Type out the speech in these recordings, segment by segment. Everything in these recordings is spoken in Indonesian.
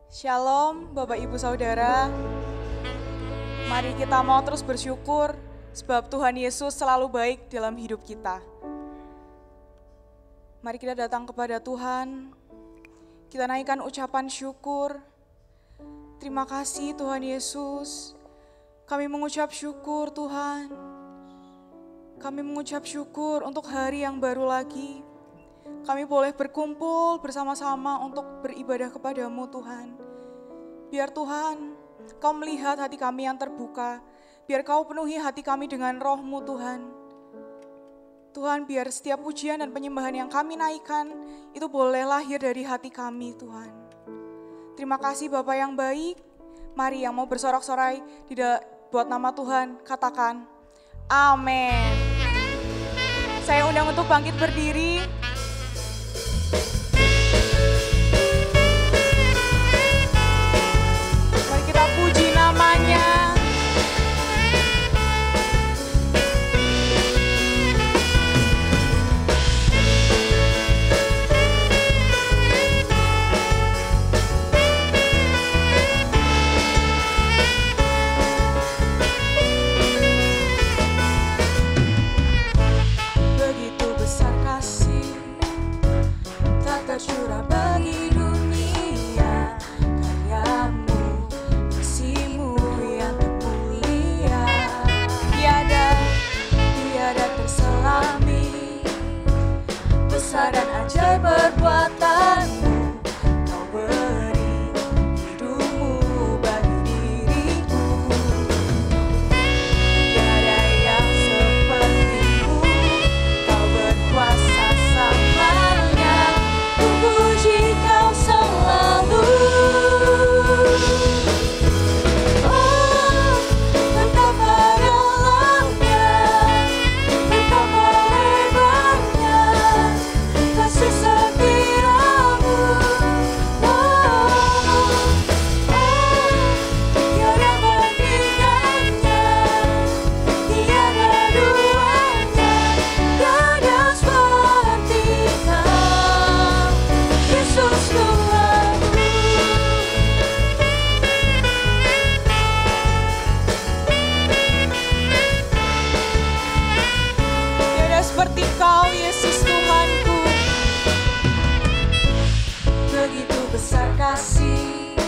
Shalom Bapak Ibu Saudara, mari kita mau terus bersyukur sebab Tuhan Yesus selalu baik dalam hidup kita. Mari kita datang kepada Tuhan, kita naikkan ucapan syukur. Terima kasih Tuhan Yesus, kami mengucap syukur Tuhan. Kami mengucap syukur untuk hari yang baru lagi. Kami boleh berkumpul bersama-sama untuk beribadah kepadamu Tuhan. Biar Tuhan, Kau melihat hati kami yang terbuka. Biar Kau penuhi hati kami dengan roh-Mu Tuhan. Tuhan, biar setiap pujian dan penyembahan yang kami naikkan, itu boleh lahir dari hati kami Tuhan. Terima kasih Bapa yang baik. Mari yang mau bersorak-sorai buat nama Tuhan, katakan amin. Saya undang untuk bangkit berdiri. Mari kita puji namanya. Begitu besar kasih tak tercurah bagi dunia, karyamu, kasihmu yang termulia, tiada terselami, besar dan ajaib perbuatanmu, kau beri hidupmu bagi diriku. Tiada yang sepertimu, kau berkuasa selamanya, ku puji kau selalu. Oh, betapa dalamnya, betapa lebarnya kasih setiamu. Oh, tiada bandingannya, tiada duanya, tiada seperti kau, Yesus Tuhanku. Tiada seperti kau, Yesus Tuhanku. Begitu besar kasih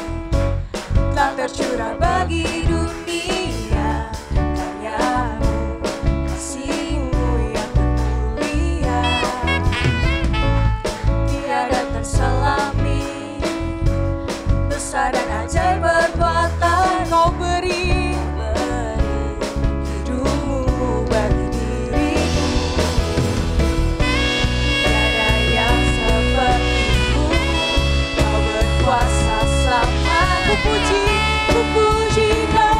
tak tercurah bagi dunia, karyamu, kasihmu yang termulia, tiada terselami, besar dan ajaib perbuatan kau beri hidupmu bagi diriku. Tiada yang sepertimu, kau berkuasa selamanya. Ku puji kau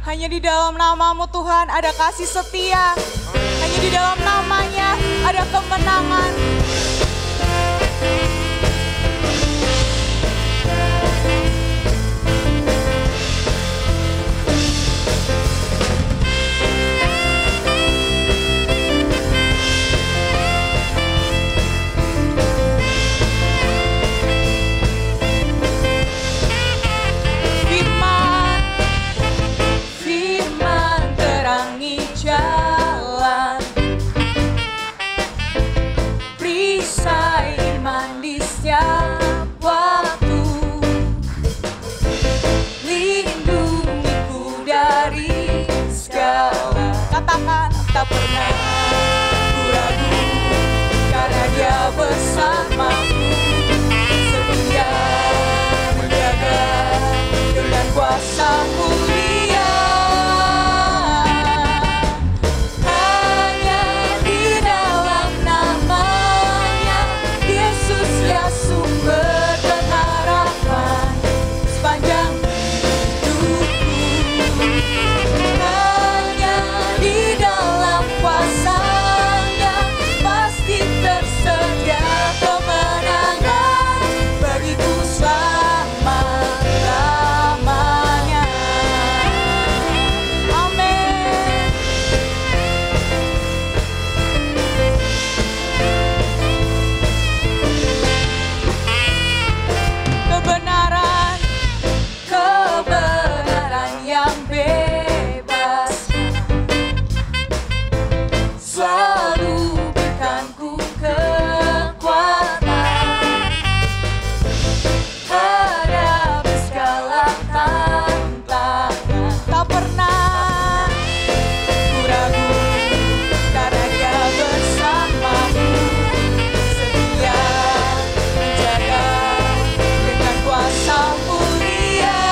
Hanya di dalam nama-Mu Tuhan ada kasih setia. Hanya di dalam nama-Nya ada kemenangan. Tak pernah ku ragu karena Dia bersamaku, setia menjaga dengan kuasa mulia. Hanya di dalam nama-Nya Yesus ya sumber pengharapan sepanjang hidupku. Kuasa-Nya pasti tersedia kemenangan bagiku selama-lamanya. Amin. Kebenaran yang bebas selalu berikanku kekuatan hadapi segala tantangan. Tak pernah ku ragu karena Dia bersamaku, setia menjaga dengan kuasa mulia.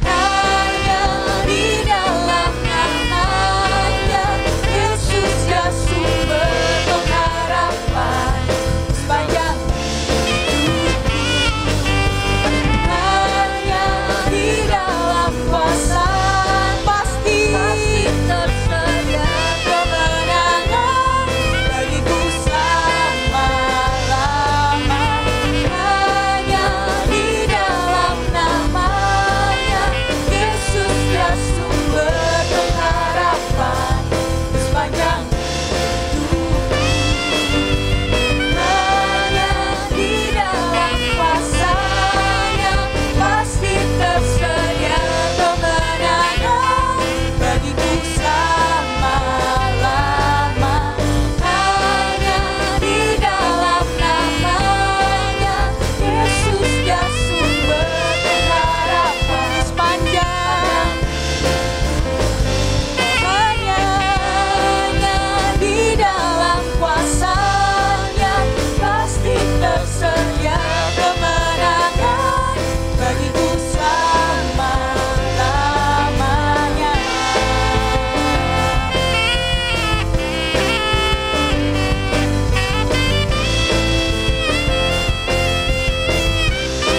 Hanya di dalam nama-Nya Yesus ya sumber pengharapan sepanjang hidupku. Hanya di dalam kuasa pasti tersedia kemenangan bagiku selama-lamanya. Hanya di dalam nama-Nya Yesus ya sumber pengharapan sepanjang hidupku. Hanya di dalam kuasa-Nya pasti tersedia kemenangan bagiku selama-lamanya. Hanya di dalam nama-Nya Yesus ya sumber pengharapan sepanjang. Hanya di dalam kuasa-Nya pasti tersedia kemenangan bagiku selama-lamanya.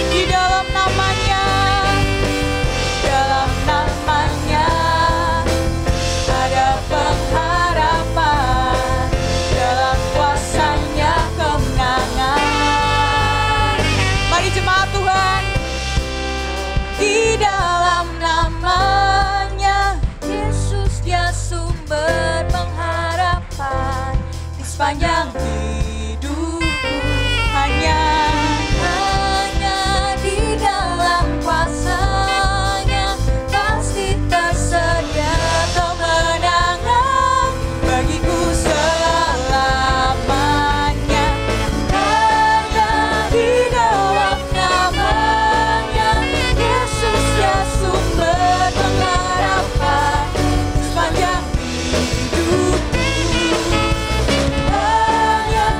Di dalam nama-Nya ada pengharapan, dalam kuasa-Nya kemenangan. Mari jemaat Tuhan, di dalam nama-Nya Yesus Dia sumber pengharapan di sepanjang hidupku. Hanya di dalam kuasa-Nya pasti tersedia kemenangan bagiku selamanya. Hanya di dalam nama-Nya Yesus ya sumber pengharapan sepanjang hidupku. Hanya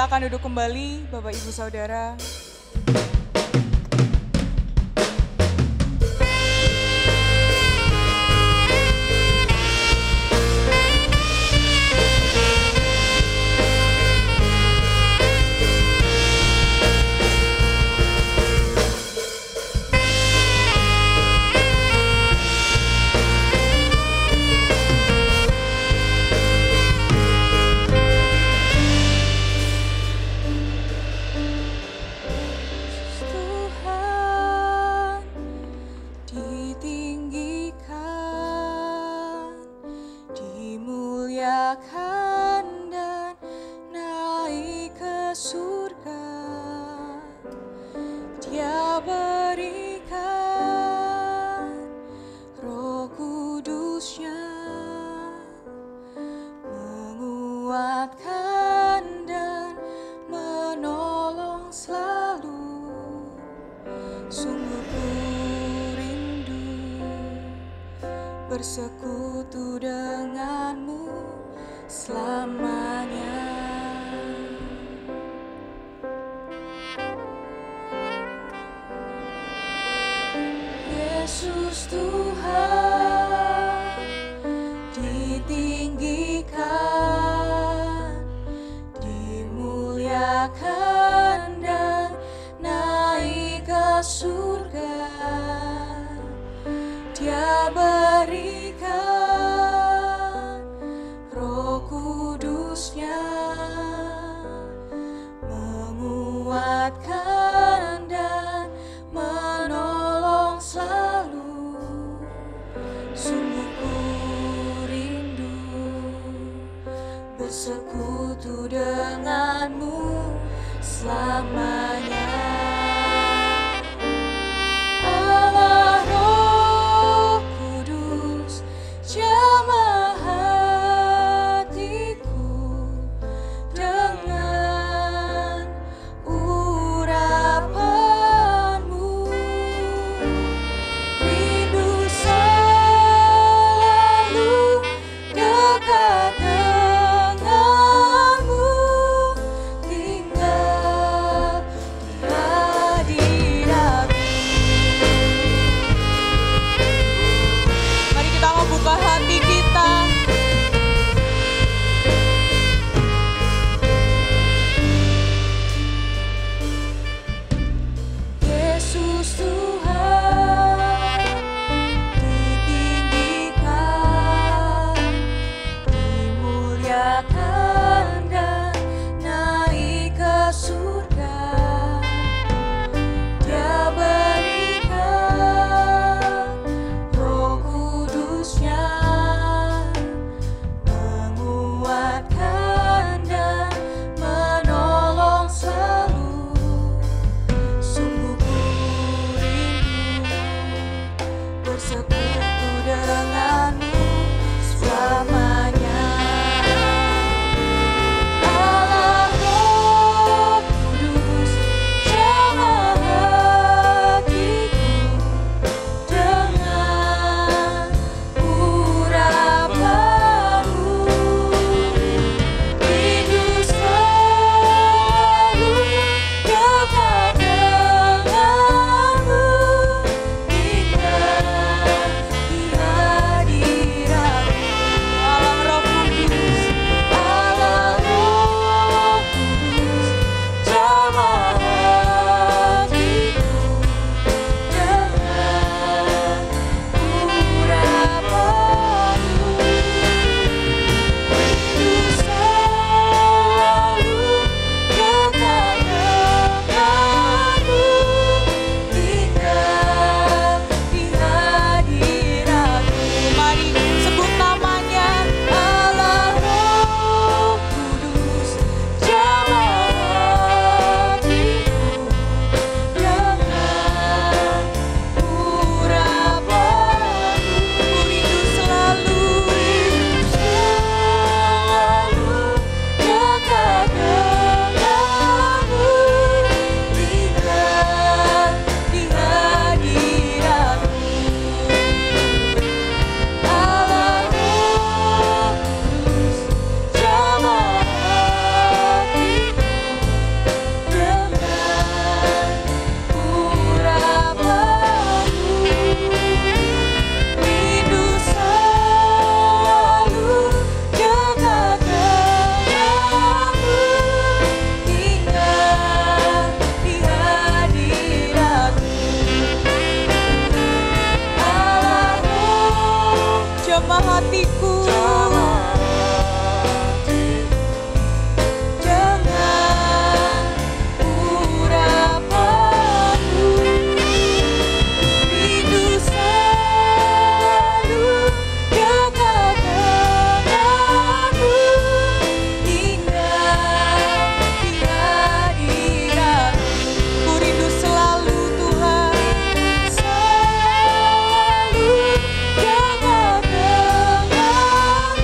Silakan duduk kembali, Bapak Ibu Saudara. Bersekutu denganmu selamanya. Yesus Tuhan ditinggikan, dimuliakan dan naik ke surga. Dia berikan Roh Kudus-Nya, menguatkan dan menolong selalu. Sungguh ku rindu bersekutu denganmu selamanya. Ku rindu selalu dekat denganmu.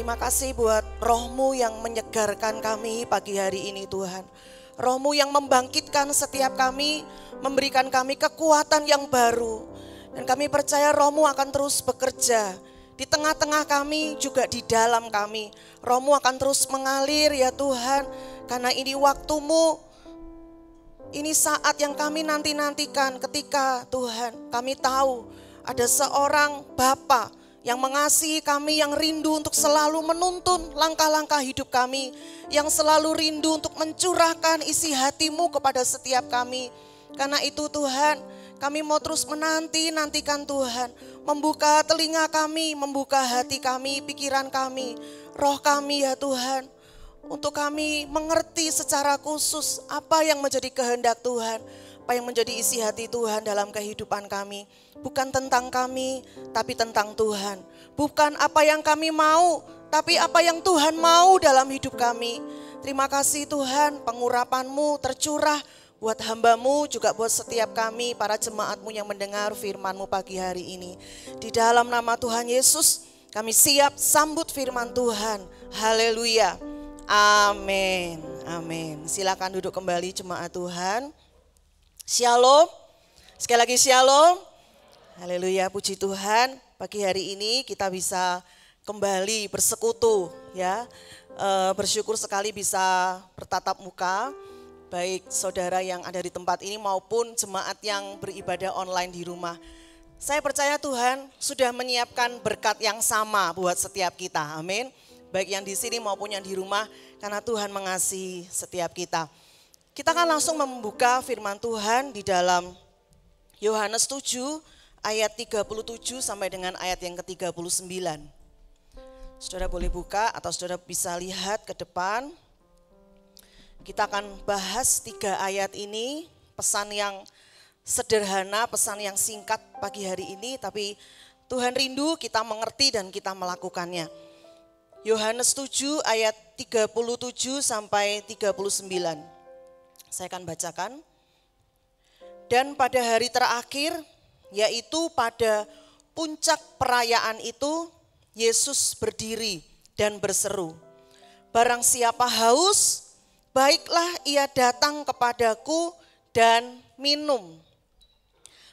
Terima kasih buat roh-Mu yang menyegarkan kami pagi hari ini Tuhan. Roh-Mu yang membangkitkan setiap kami, memberikan kami kekuatan yang baru. Dan kami percaya Roh-Mu akan terus bekerja di tengah-tengah kami, juga di dalam kami. Roh-Mu akan terus mengalir ya Tuhan, karena ini waktu-Mu, ini saat yang kami nanti-nantikan ketika Tuhan kami tahu ada seorang Bapa yang mengasihi kami, yang rindu untuk selalu menuntun langkah-langkah hidup kami, yang selalu rindu untuk mencurahkan isi hati-Mu kepada setiap kami. Karena itu Tuhan, kami mau terus menanti-nantikan Tuhan, membuka telinga kami, membuka hati kami, pikiran kami, roh kami ya Tuhan, untuk kami mengerti secara khusus apa yang menjadi kehendak Tuhan, apa yang menjadi isi hati Tuhan dalam kehidupan kami. Bukan tentang kami, tapi tentang Tuhan. Bukan apa yang kami mau, tapi apa yang Tuhan mau dalam hidup kami. Terima kasih Tuhan, pengurapan-Mu tercurah buat hamba-Mu, juga buat setiap kami, para jemaat-Mu yang mendengar firman-Mu pagi hari ini. Di dalam nama Tuhan Yesus, kami siap sambut firman Tuhan. Haleluya. Amin. Amin. Silakan duduk kembali jemaat Tuhan. Shalom. Sekali lagi shalom. Haleluya, puji Tuhan. Pagi hari ini kita bisa kembali bersekutu ya. Bersyukur sekali bisa bertatap muka, baik saudara yang ada di tempat ini maupun jemaat yang beribadah online di rumah. Saya percaya Tuhan sudah menyiapkan berkat yang sama buat setiap kita. Amin. Baik yang di sini maupun yang di rumah, karena Tuhan mengasihi setiap kita. Kita akan langsung membuka firman Tuhan di dalam Yohanes 7 ayat 37 sampai dengan ayat yang ke-39. Saudara boleh buka atau saudara bisa lihat ke depan. Kita akan bahas 3 ayat ini, pesan yang sederhana, pesan yang singkat pagi hari ini, tapi Tuhan rindu kita mengerti dan kita melakukannya. Yohanes 7 ayat 37 sampai 39. Saya akan bacakan. Dan pada hari terakhir, yaitu pada puncak perayaan itu, Yesus berdiri dan berseru, barang siapa haus, baiklah ia datang kepadaku dan minum.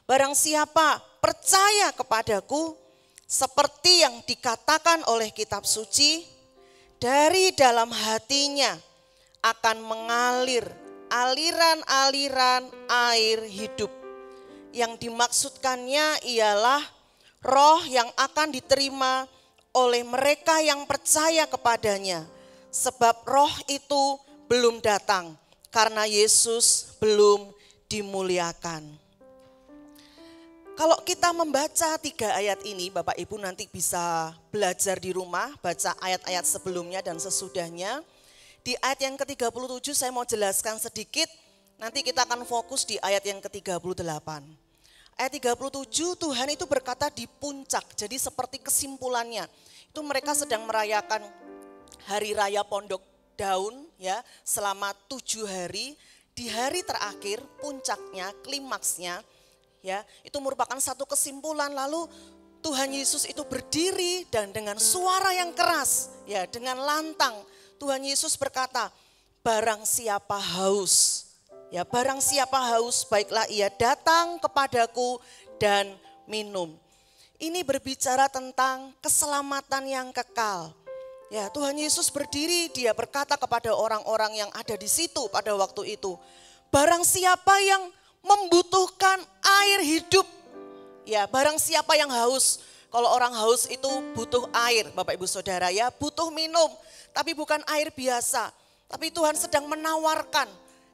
Barang siapa percaya kepadaku, seperti yang dikatakan oleh kitab suci, dari dalam hatinya akan mengalir aliran-aliran air hidup. Yang dimaksudkannya ialah roh yang akan diterima oleh mereka yang percaya kepadanya. Sebab roh itu belum datang karena Yesus belum dimuliakan. Kalau kita membaca 3 ayat ini, Bapak Ibu nanti bisa belajar di rumah, baca ayat-ayat sebelumnya dan sesudahnya. Di ayat yang ke-37 saya mau jelaskan sedikit, nanti kita akan fokus di ayat yang ke-38. Ayat 37 Tuhan itu berkata di puncak, jadi seperti kesimpulannya. Itu mereka sedang merayakan hari raya Pondok Daun ya, selama 7 hari. Di hari terakhir puncaknya, klimaksnya ya, itu merupakan satu kesimpulan. Lalu Tuhan Yesus itu berdiri dan dengan suara yang keras ya, dengan lantang Tuhan Yesus berkata, barang siapa haus, ya barang siapa haus, baiklah ia datang kepadaku dan minum. Ini berbicara tentang keselamatan yang kekal. Ya, Tuhan Yesus berdiri, dia berkata kepada orang-orang yang ada di situ pada waktu itu, barang siapa yang membutuhkan air hidup, ya barang siapa yang haus. Kalau orang haus itu butuh air, Bapak Ibu Saudara ya, butuh minum, tapi bukan air biasa. Tapi Tuhan sedang menawarkan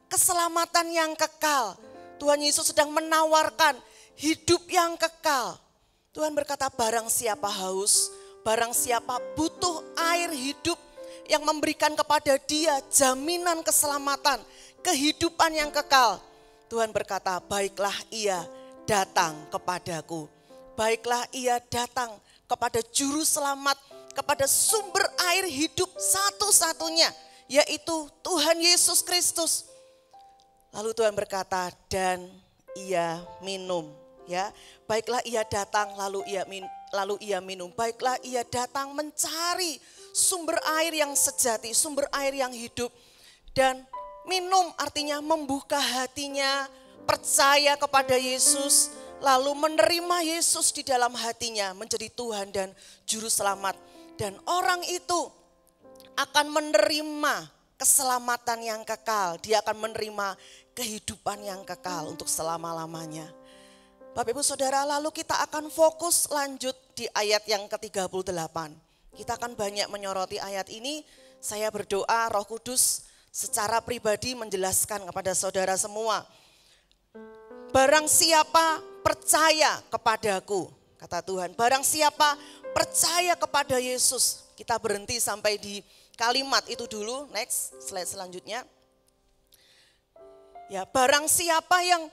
keselamatan yang kekal. Tuhan Yesus sedang menawarkan hidup yang kekal. Tuhan berkata barang siapa haus, barang siapa butuh air hidup yang memberikan kepada dia jaminan keselamatan, kehidupan yang kekal. Tuhan berkata baiklah ia datang kepadaku. Baiklah ia datang kepada juru selamat, kepada sumber air hidup satu-satunya, yaitu Tuhan Yesus Kristus. Lalu Tuhan berkata dan ia minum, ya. Baiklah ia datang lalu lalu ia minum. Baiklah ia datang mencari sumber air yang sejati, sumber air yang hidup. Dan minum artinya membuka hatinya, percaya kepada Yesus, lalu menerima Yesus di dalam hatinya menjadi Tuhan dan Juru Selamat. Dan orang itu akan menerima keselamatan yang kekal. Dia akan menerima kehidupan yang kekal untuk selama-lamanya. Bapak Ibu Saudara, lalu kita akan fokus lanjut di ayat yang ke-38. Kita akan banyak menyoroti ayat ini. Saya berdoa Roh Kudus secara pribadi menjelaskan kepada saudara semua. Barang siapa percaya kepadaku, kata Tuhan. Barang siapa percaya kepada Yesus. Kita berhenti sampai di kalimat itu dulu, next slide selanjutnya. Ya, barang siapa yang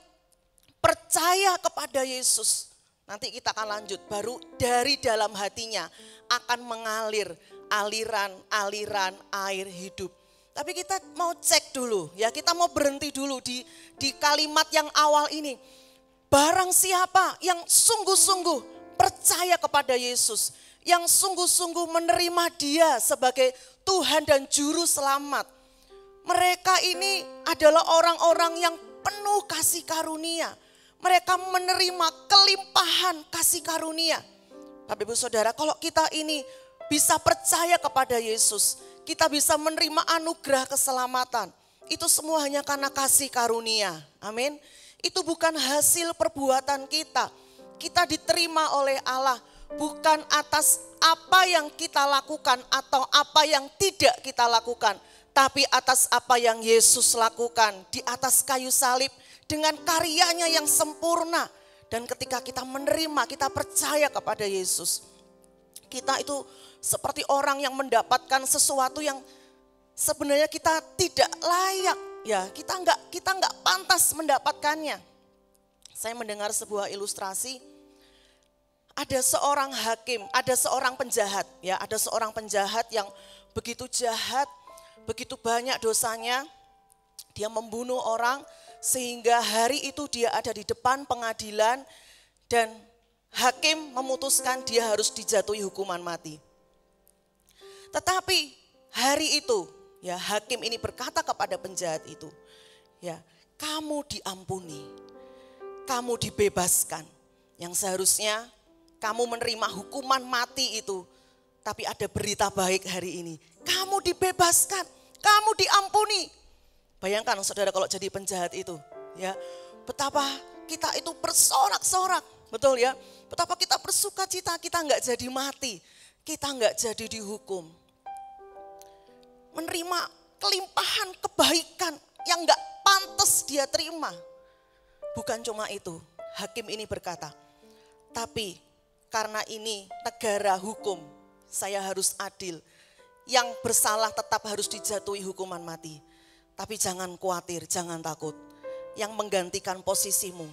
percaya kepada Yesus, nanti kita akan lanjut, baru dari dalam hatinya akan mengalir aliran air hidup. Tapi kita mau cek dulu, ya kita mau berhenti dulu di kalimat yang awal ini. Barang siapa yang sungguh-sungguh percaya kepada Yesus, yang sungguh-sungguh menerima Dia sebagai Tuhan dan Juru Selamat. Mereka ini adalah orang-orang yang penuh kasih karunia. Mereka menerima kelimpahan kasih karunia. Bapak Ibu Saudara, kalau kita ini bisa percaya kepada Yesus, kita bisa menerima anugerah keselamatan. Itu semua hanya karena kasih karunia. Amin. Itu bukan hasil perbuatan kita. Kita diterima oleh Allah bukan atas apa yang kita lakukan atau apa yang tidak kita lakukan, tapi atas apa yang Yesus lakukan di atas kayu salib dengan karyanya yang sempurna. Dan ketika kita menerima, kita percaya kepada Yesus, kita itu seperti orang yang mendapatkan sesuatu yang sebenarnya kita tidak layak, ya kita nggak pantas mendapatkannya. Saya mendengar sebuah ilustrasi. Ada seorang hakim, ada seorang penjahat, ya, ada seorang penjahat yang begitu jahat, begitu banyak dosanya, dia membunuh orang sehingga hari itu dia ada di depan pengadilan dan hakim memutuskan dia harus dijatuhi hukuman mati. Tetapi hari itu, ya, hakim ini berkata kepada penjahat itu, ya, kamu diampuni, kamu dibebaskan, yang seharusnya kamu menerima hukuman mati itu, tapi ada berita baik hari ini. Kamu dibebaskan, kamu diampuni. Bayangkan saudara kalau jadi penjahat itu, ya, betapa kita itu bersorak-sorak, betul ya? Betapa kita bersuka cita, kita enggak jadi mati, kita enggak jadi dihukum. Menerima kelimpahan kebaikan yang enggak pantas dia terima. Bukan cuma itu, hakim ini berkata, tapi karena ini negara hukum, saya harus adil. Yang bersalah tetap harus dijatuhi hukuman mati. Tapi jangan khawatir, jangan takut. Yang menggantikan posisimu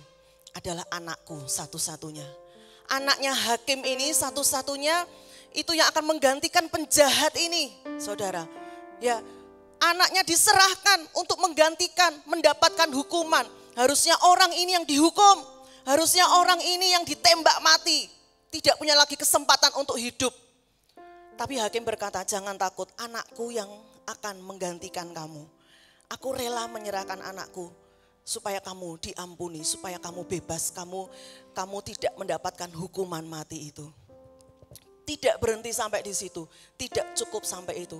adalah anakku satu-satunya. Anaknya hakim ini satu-satunya itu yang akan menggantikan penjahat ini, saudara. Ya, anaknya diserahkan untuk menggantikan, mendapatkan hukuman. Harusnya orang ini yang dihukum, harusnya orang ini yang ditembak mati. Tidak punya lagi kesempatan untuk hidup. Tapi hakim berkata, jangan takut, anakku yang akan menggantikan kamu. Aku rela menyerahkan anakku supaya kamu diampuni, supaya kamu bebas, kamu tidak mendapatkan hukuman mati itu. Tidak berhenti sampai di situ, tidak cukup sampai itu.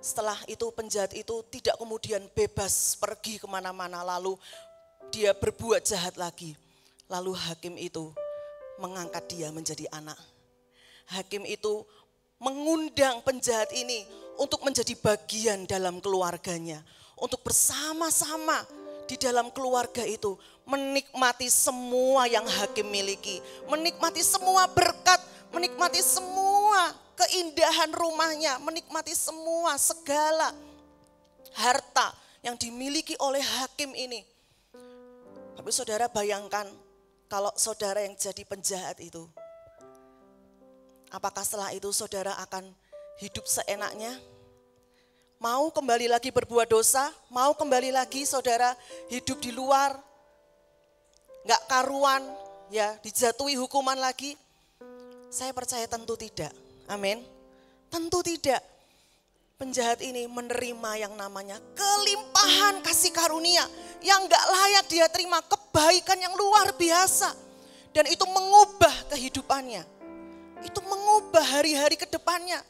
Setelah itu penjahat itu tidak kemudian bebas pergi kemana-mana, lalu dia berbuat jahat lagi. Lalu hakim itu mengangkat dia menjadi anak. Hakim itu mengundang penjahat ini untuk menjadi bagian dalam keluarganya. Untuk bersama-sama di dalam keluarga itu menikmati semua yang hakim miliki. Menikmati semua berkat, menikmati semua keindahan rumahnya, menikmati semua segala harta yang dimiliki oleh hakim ini. Tapi saudara bayangkan, kalau saudara yang jadi penjahat itu, apakah setelah itu saudara akan hidup seenaknya? Mau kembali lagi berbuat dosa? Mau kembali lagi saudara hidup di luar? Gak karuan, ya, dijatuhi hukuman lagi? Saya percaya tentu tidak. Amin. Tentu tidak. Penjahat ini menerima yang namanya kelimpahan kasih karunia yang gak layak dia terima, kebaikan yang luar biasa. Dan itu mengubah kehidupannya. Itu mengubah hari-hari ke depannya.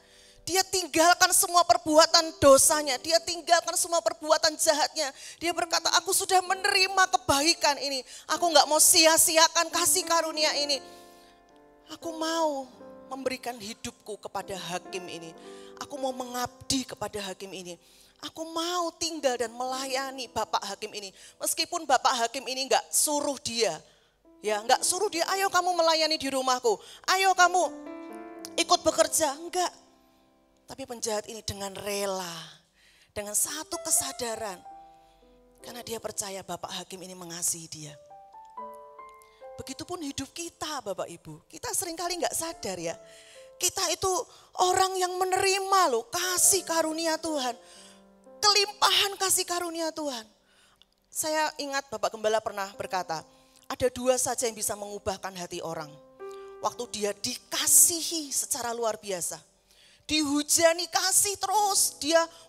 Dia tinggalkan semua perbuatan dosanya, dia tinggalkan semua perbuatan jahatnya. Dia berkata, aku sudah menerima kebaikan ini. Aku gak mau sia-siakan kasih karunia ini. Aku mau memberikan hidupku kepada hakim ini. Aku mau mengabdi kepada hakim ini. Aku mau tinggal dan melayani Bapak Hakim ini. Meskipun Bapak Hakim ini gak suruh dia. Ya, gak suruh dia, ayo kamu melayani di rumahku. Ayo kamu ikut bekerja. Enggak. Tapi penjahat ini dengan rela, dengan satu kesadaran. Karena dia percaya Bapak Hakim ini mengasihi dia. Begitupun hidup kita Bapak Ibu. Kita seringkali gak sadar ya. Kita itu orang yang menerima loh kasih karunia Tuhan. Kelimpahan kasih karunia Tuhan. Saya ingat Bapak Gembala pernah berkata, ada dua saja yang bisa mengubahkan hati orang. Waktu dia dikasihi secara luar biasa. Dihujani kasih terus,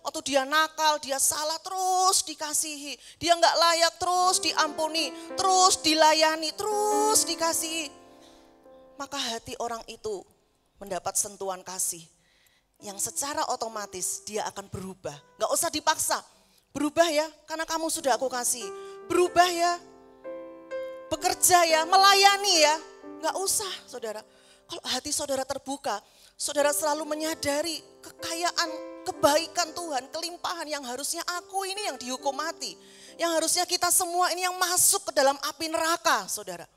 waktu dia nakal, dia salah terus dikasihi. Dia gak layak terus diampuni, terus dilayani, terus dikasihi. Maka hati orang itu mendapat sentuhan kasih yang secara otomatis dia akan berubah. Gak usah dipaksa, berubah ya karena kamu sudah aku kasih. Berubah ya, bekerja ya, melayani ya. Gak usah saudara, kalau hati saudara terbuka, saudara selalu menyadari kekayaan, kebaikan Tuhan, kelimpahan yang harusnya aku ini yang dihukum mati. Yang harusnya kita semua ini yang masuk ke dalam api neraka, saudara.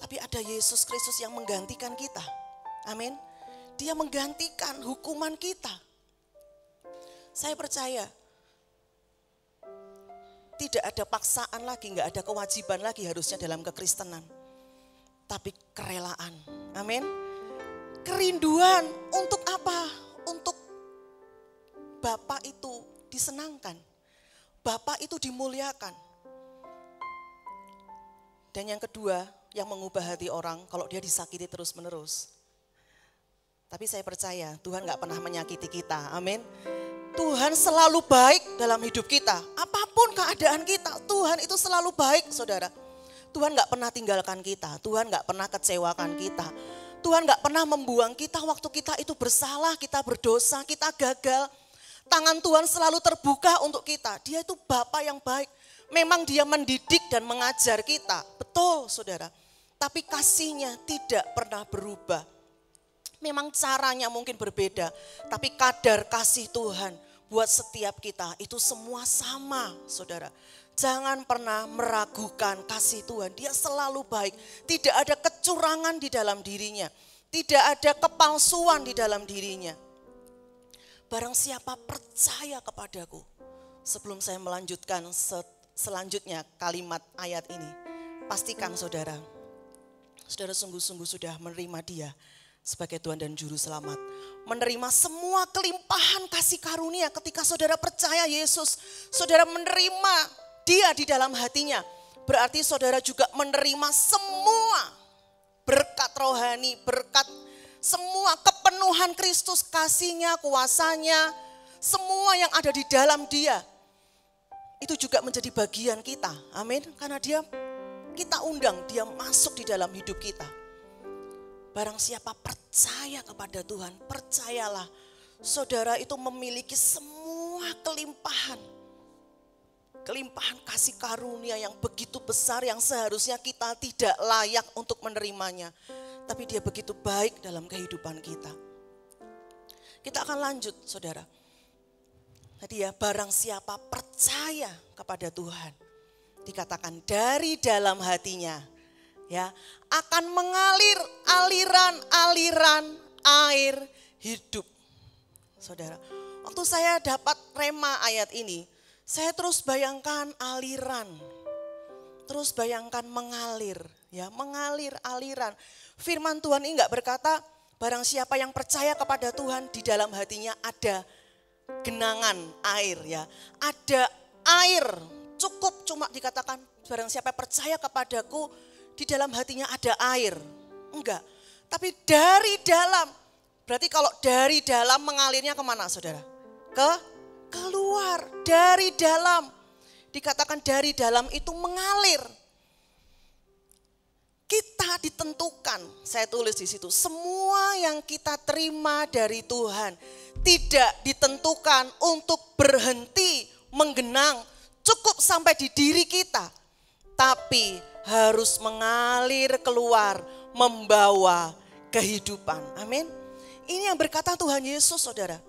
Tapi ada Yesus Kristus yang menggantikan kita. Amin. Dia menggantikan hukuman kita. Saya percaya tidak ada paksaan lagi, gak ada kewajiban lagi harusnya dalam kekristenan. Tapi kerelaan. Amin. Kerinduan untuk apa? Untuk Bapa itu disenangkan. Bapa itu dimuliakan. Dan yang kedua yang mengubah hati orang kalau dia disakiti terus menerus. Tapi saya percaya Tuhan gak pernah menyakiti kita. Amin. Tuhan selalu baik dalam hidup kita. Apapun keadaan kita, Tuhan itu selalu baik saudara. Tuhan gak pernah tinggalkan kita. Tuhan gak pernah kecewakan kita. Tuhan gak pernah membuang kita waktu kita itu bersalah, kita berdosa, kita gagal. Tangan Tuhan selalu terbuka untuk kita. Dia itu Bapa yang baik. Memang dia mendidik dan mengajar kita. Betul saudara. Tapi kasihnya tidak pernah berubah. Memang caranya mungkin berbeda. Tapi kadar kasih Tuhan buat setiap kita itu semua sama saudara. Jangan pernah meragukan kasih Tuhan. Dia selalu baik. Tidak ada kecurangan di dalam dirinya. Tidak ada kepalsuan di dalam dirinya. Barang siapa percaya kepadaku. Sebelum saya melanjutkan selanjutnya kalimat ayat ini. Pastikan saudara. Saudara sungguh-sungguh sudah menerima dia sebagai Tuhan dan Juru Selamat. Menerima semua kelimpahan kasih karunia ketika saudara percaya Yesus. Saudara menerima dia di dalam hatinya. Berarti saudara juga menerima semua berkat rohani, berkat semua kepenuhan Kristus, kasihnya, kuasanya, semua yang ada di dalam dia. Itu juga menjadi bagian kita. Amin. Karena kita undang dia masuk di dalam hidup kita. Barang siapa percaya kepada Tuhan, percayalah saudara itu memiliki semua kelimpahan. Kelimpahan kasih karunia yang begitu besar yang seharusnya kita tidak layak untuk menerimanya. Tapi dia begitu baik dalam kehidupan kita. Kita akan lanjut saudara. Tadi ya barang siapa percaya kepada Tuhan. Dikatakan dari dalam hatinya. Ya, akan mengalir aliran-aliran air hidup. Saudara, waktu saya dapat rema ayat ini, saya terus bayangkan aliran. Terus bayangkan mengalir, ya, mengalir aliran. Firman Tuhan ini enggak berkata barang siapa yang percaya kepada Tuhan di dalam hatinya ada genangan air, ya. Ada air, cukup cuma dikatakan barang siapa percaya kepadaku di dalam hatinya ada air. Enggak, Tapi dari dalam, berarti kalau dari dalam mengalirnya kemana saudara? Keluar, dari dalam. Dikatakan dari dalam itu mengalir. Kita ditentukan, saya tulis di situ, semua yang kita terima dari Tuhan tidak ditentukan untuk berhenti menggenang cukup sampai di diri kita. Tapi harus mengalir keluar, membawa kehidupan. Amin. Ini yang berkata Tuhan Yesus saudara.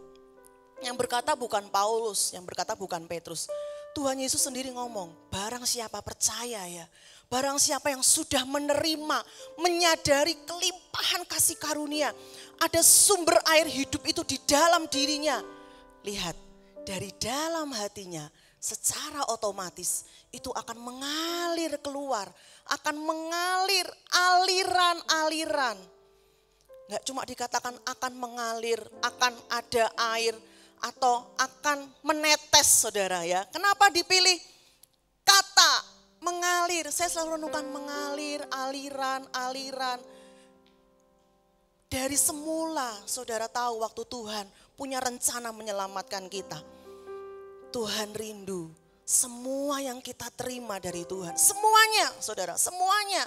Yang berkata bukan Paulus, yang berkata bukan Petrus. Tuhan Yesus sendiri ngomong, barang siapa percaya ya, barang siapa yang sudah menerima, menyadari kelimpahan kasih karunia, ada sumber air hidup itu di dalam dirinya. Lihat, dari dalam hatinya secara otomatis itu akan mengalir keluar, akan mengalir aliran-aliran. Enggak cuma dikatakan akan mengalir, akan ada air, atau akan menetes saudara ya. Kenapa dipilih kata mengalir? Saya selalu renungkan mengalir, aliran. Dari semula saudara tahu waktu Tuhan punya rencana menyelamatkan kita. Tuhan rindu semua yang kita terima dari Tuhan. Semuanya saudara, semuanya.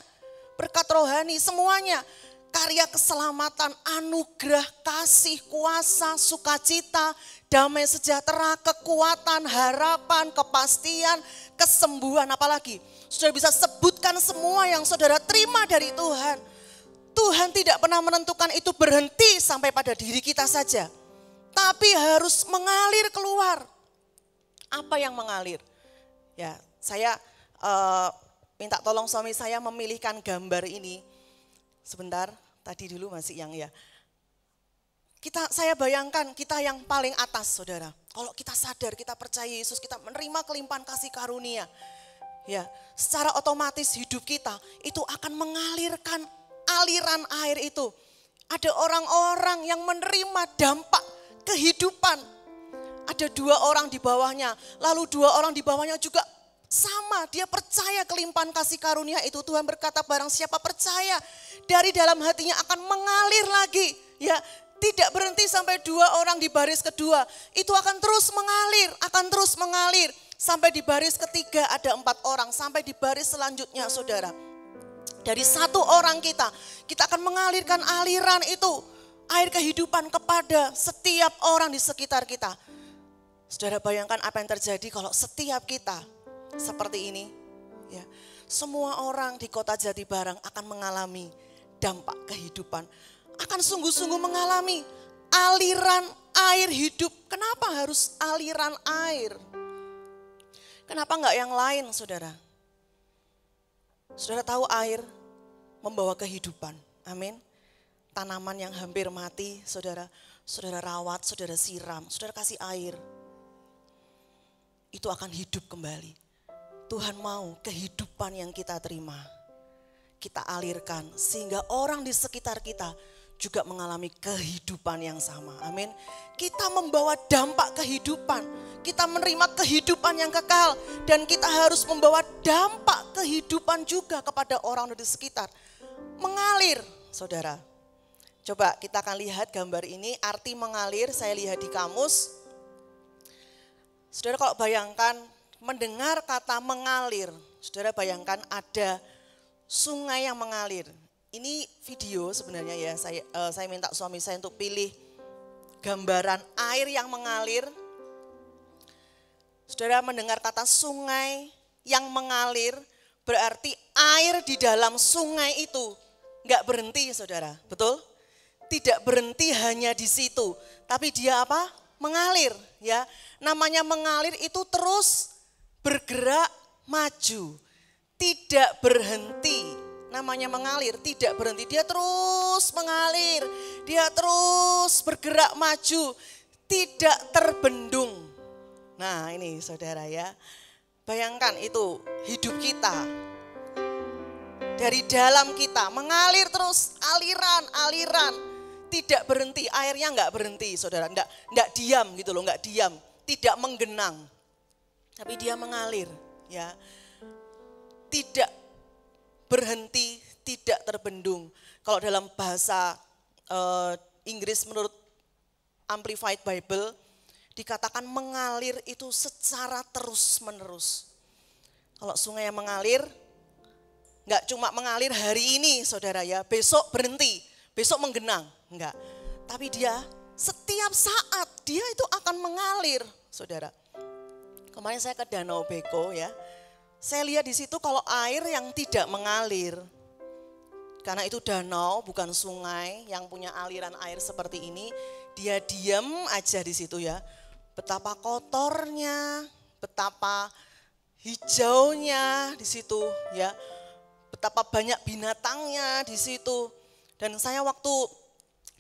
Berkat rohani semuanya. Karya keselamatan, anugerah, kasih, kuasa, sukacita, damai sejahtera, kekuatan, harapan, kepastian, kesembuhan, apalagi. Saudara bisa sebutkan semua yang saudara terima dari Tuhan. Tuhan tidak pernah menentukan itu berhenti sampai pada diri kita saja. Tapi harus mengalir keluar. Apa yang mengalir? Ya, saya minta tolong suami saya memilihkan gambar ini. Sebentar, tadi dulu masih yang ya. Saya bayangkan kita yang paling atas saudara. Kalau kita sadar, kita percaya Yesus, kita menerima kelimpahan kasih karunia. Ya, secara otomatis hidup kita itu akan mengalirkan aliran air itu. Ada orang-orang yang menerima dampak kehidupan. Ada 2 orang di bawahnya, lalu 2 orang di bawahnya juga sama, dia percaya kelimpahan kasih karunia itu. Tuhan berkata barang siapa percaya, dari dalam hatinya akan mengalir lagi. Ya, tidak berhenti sampai 2 orang di baris kedua. Itu akan terus mengalir. Sampai di baris ketiga ada 4 orang, sampai di baris selanjutnya saudara. Dari 1 orang kita akan mengalirkan aliran itu. Air kehidupan kepada setiap orang di sekitar kita. Saudara bayangkan apa yang terjadi kalau setiap kita seperti ini, ya, semua orang di kota Jatibarang akan mengalami dampak kehidupan, akan sungguh-sungguh mengalami aliran air hidup. Kenapa harus aliran air? Kenapa enggak yang lain, saudara? Saudara tahu air membawa kehidupan, amin. Tanaman yang hampir mati, saudara rawat, saudara siram, saudara kasih air, itu akan hidup kembali. Tuhan mau kehidupan yang kita terima, kita alirkan sehingga orang di sekitar kita juga mengalami kehidupan yang sama. Amin. Kita membawa dampak kehidupan, kita menerima kehidupan yang kekal dan kita harus membawa dampak kehidupan juga kepada orang di sekitar. Mengalir, saudara. Coba kita akan lihat gambar ini, arti mengalir, saya lihat di kamus. Saudara kalau bayangkan, mendengar kata mengalir, saudara bayangkan ada sungai yang mengalir. Ini video sebenarnya ya, saya minta suami saya untuk pilih gambaran air yang mengalir. Saudara mendengar kata sungai yang mengalir, berarti air di dalam sungai itu enggak berhenti saudara, betul? Tidak berhenti hanya di situ, tapi dia apa? Mengalir ya. Namanya mengalir itu terus bergerak maju, tidak berhenti. Namanya mengalir, tidak berhenti. Dia terus mengalir, dia terus bergerak maju, tidak terbendung. Nah ini saudara ya, bayangkan itu hidup kita. Dari dalam kita mengalir terus aliran, tidak berhenti. Airnya enggak berhenti saudara, enggak diam gitu loh, enggak diam, tidak menggenang. Tapi dia mengalir ya, tidak berhenti, tidak terbendung. Kalau dalam bahasa Inggris menurut Amplified Bible, dikatakan mengalir itu secara terus-menerus. Kalau sungai yang mengalir, enggak cuma mengalir hari ini saudara ya, besok berhenti, besok menggenang, enggak. Tapi dia setiap saat dia itu akan mengalir saudara. Kemarin saya ke Danau Beko ya, saya lihat di situ kalau air yang tidak mengalir, karena itu danau bukan sungai yang punya aliran air seperti ini, dia diam aja di situ ya. Betapa kotornya, betapa hijaunya di situ ya. Betapa banyak binatangnya di situ. Dan saya waktu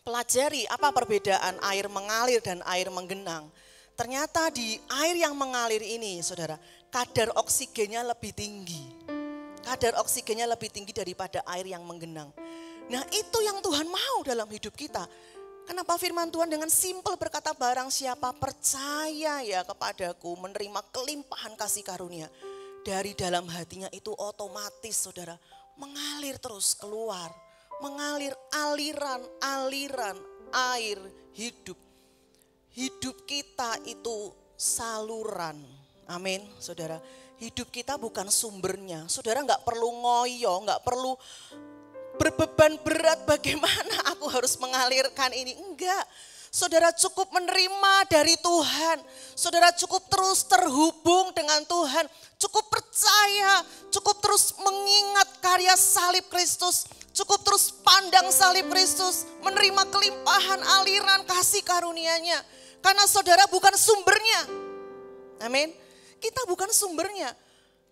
pelajari apa perbedaan air mengalir dan air menggenang. Ternyata di air yang mengalir ini saudara, kadar oksigennya lebih tinggi. Kadar oksigennya lebih tinggi daripada air yang menggenang. Nah itu yang Tuhan mau dalam hidup kita. Kenapa firman Tuhan dengan simpel berkata barang siapa percaya ya kepadaku menerima kelimpahan kasih karunia. Dari dalam hatinya itu otomatis saudara mengalir terus keluar. Mengalir aliran air hidup. Hidup kita itu saluran. Amin saudara. Hidup kita bukan sumbernya. Saudara enggak perlu ngoyo, enggak perlu berbeban berat bagaimana aku harus mengalirkan ini. Enggak. Saudara cukup menerima dari Tuhan. Saudara cukup terus terhubung dengan Tuhan. Cukup percaya, cukup terus mengingat karya salib Kristus. Cukup terus pandang salib Kristus. Menerima kelimpahan aliran kasih karunia-Nya. Karena saudara bukan sumbernya. Amin. Kita bukan sumbernya.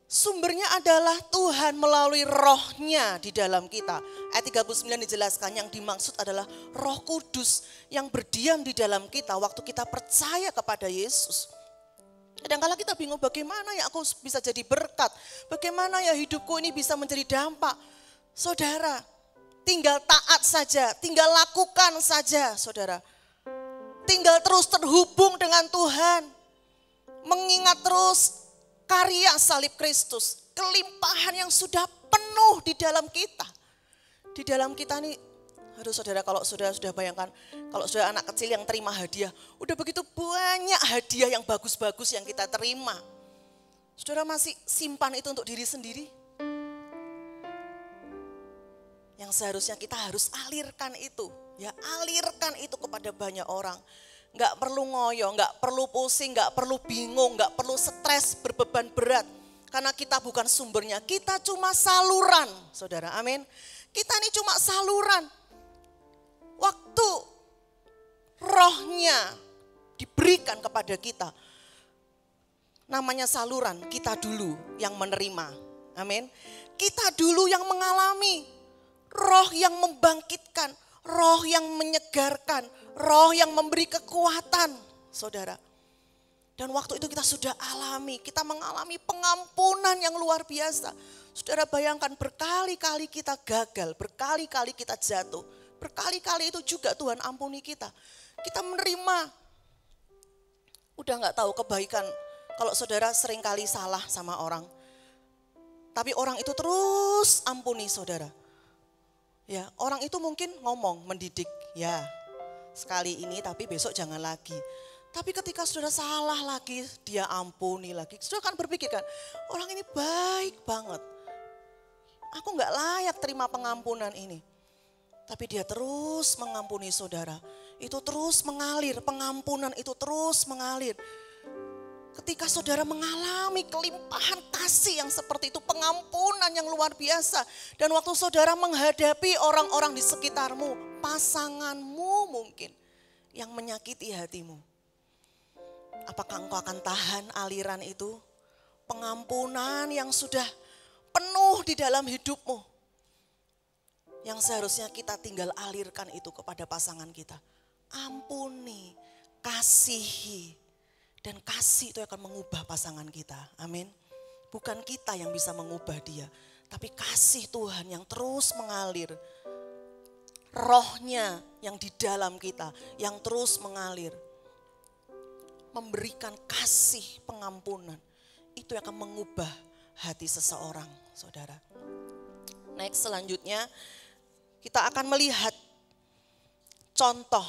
Sumbernya adalah Tuhan melalui rohnya di dalam kita. Ayat 39 dijelaskan yang dimaksud adalah Roh Kudus yang berdiam di dalam kita waktu kita percaya kepada Yesus. Kadang-kala kita bingung bagaimana ya aku bisa jadi berkat. Bagaimana ya hidupku ini bisa menjadi dampak. Saudara, tinggal taat saja, tinggal lakukan saja saudara. Tinggal terus terhubung dengan Tuhan. Mengingat terus karya salib Kristus, kelimpahan yang sudah penuh di dalam kita. Di dalam kita nih, aduh saudara kalau sudah bayangkan, kalau sudah anak kecil yang terima hadiah, udah begitu banyak hadiah yang bagus-bagus yang kita terima. Saudara masih simpan itu untuk diri sendiri? Yang seharusnya kita harus alirkan itu, ya alirkan itu kepada banyak orang. Enggak perlu ngoyo, enggak perlu pusing, enggak perlu bingung, enggak perlu stres, berbeban berat. Karena kita bukan sumbernya, kita cuma saluran, saudara, amin. Kita ini cuma saluran. Waktu rohnya diberikan kepada kita, namanya saluran, kita dulu yang menerima, amin. Kita dulu yang mengalami, roh yang membangkitkan, roh yang menyegarkan, roh yang memberi kekuatan, saudara. Dan waktu itu kita sudah alami, kita mengalami pengampunan yang luar biasa. Saudara bayangkan berkali-kali kita gagal, berkali-kali kita jatuh. Berkali-kali itu juga Tuhan ampuni kita. Kita menerima. Udah gak tahu kebaikan kalau saudara seringkali salah sama orang. Tapi orang itu terus ampuni saudara. Ya, orang itu mungkin ngomong, mendidik, ya sekali ini tapi besok jangan lagi. Tapi ketika sudah salah lagi, dia ampuni lagi. Sudah kan berpikir kan, orang ini baik banget. Aku gak layak terima pengampunan ini. Tapi dia terus mengampuni saudara. Itu terus mengalir, pengampunan itu terus mengalir. Ketika saudara mengalami kelimpahan kasih yang seperti itu, pengampunan yang luar biasa. Dan waktu saudara menghadapi orang-orang di sekitarmu, pasanganmu mungkin yang menyakiti hatimu. Apakah engkau akan tahan aliran itu? Pengampunan yang sudah penuh di dalam hidupmu. Yang seharusnya kita tinggal alirkan itu kepada pasangan kita. Ampuni, kasihi. Dan kasih itu akan mengubah pasangan kita. Amin. Bukan kita yang bisa mengubah dia. Tapi kasih Tuhan yang terus mengalir. Rohnya yang di dalam kita. Yang terus mengalir. Memberikan kasih pengampunan. Itu akan mengubah hati seseorang, saudara. Next selanjutnya kita akan melihat contoh.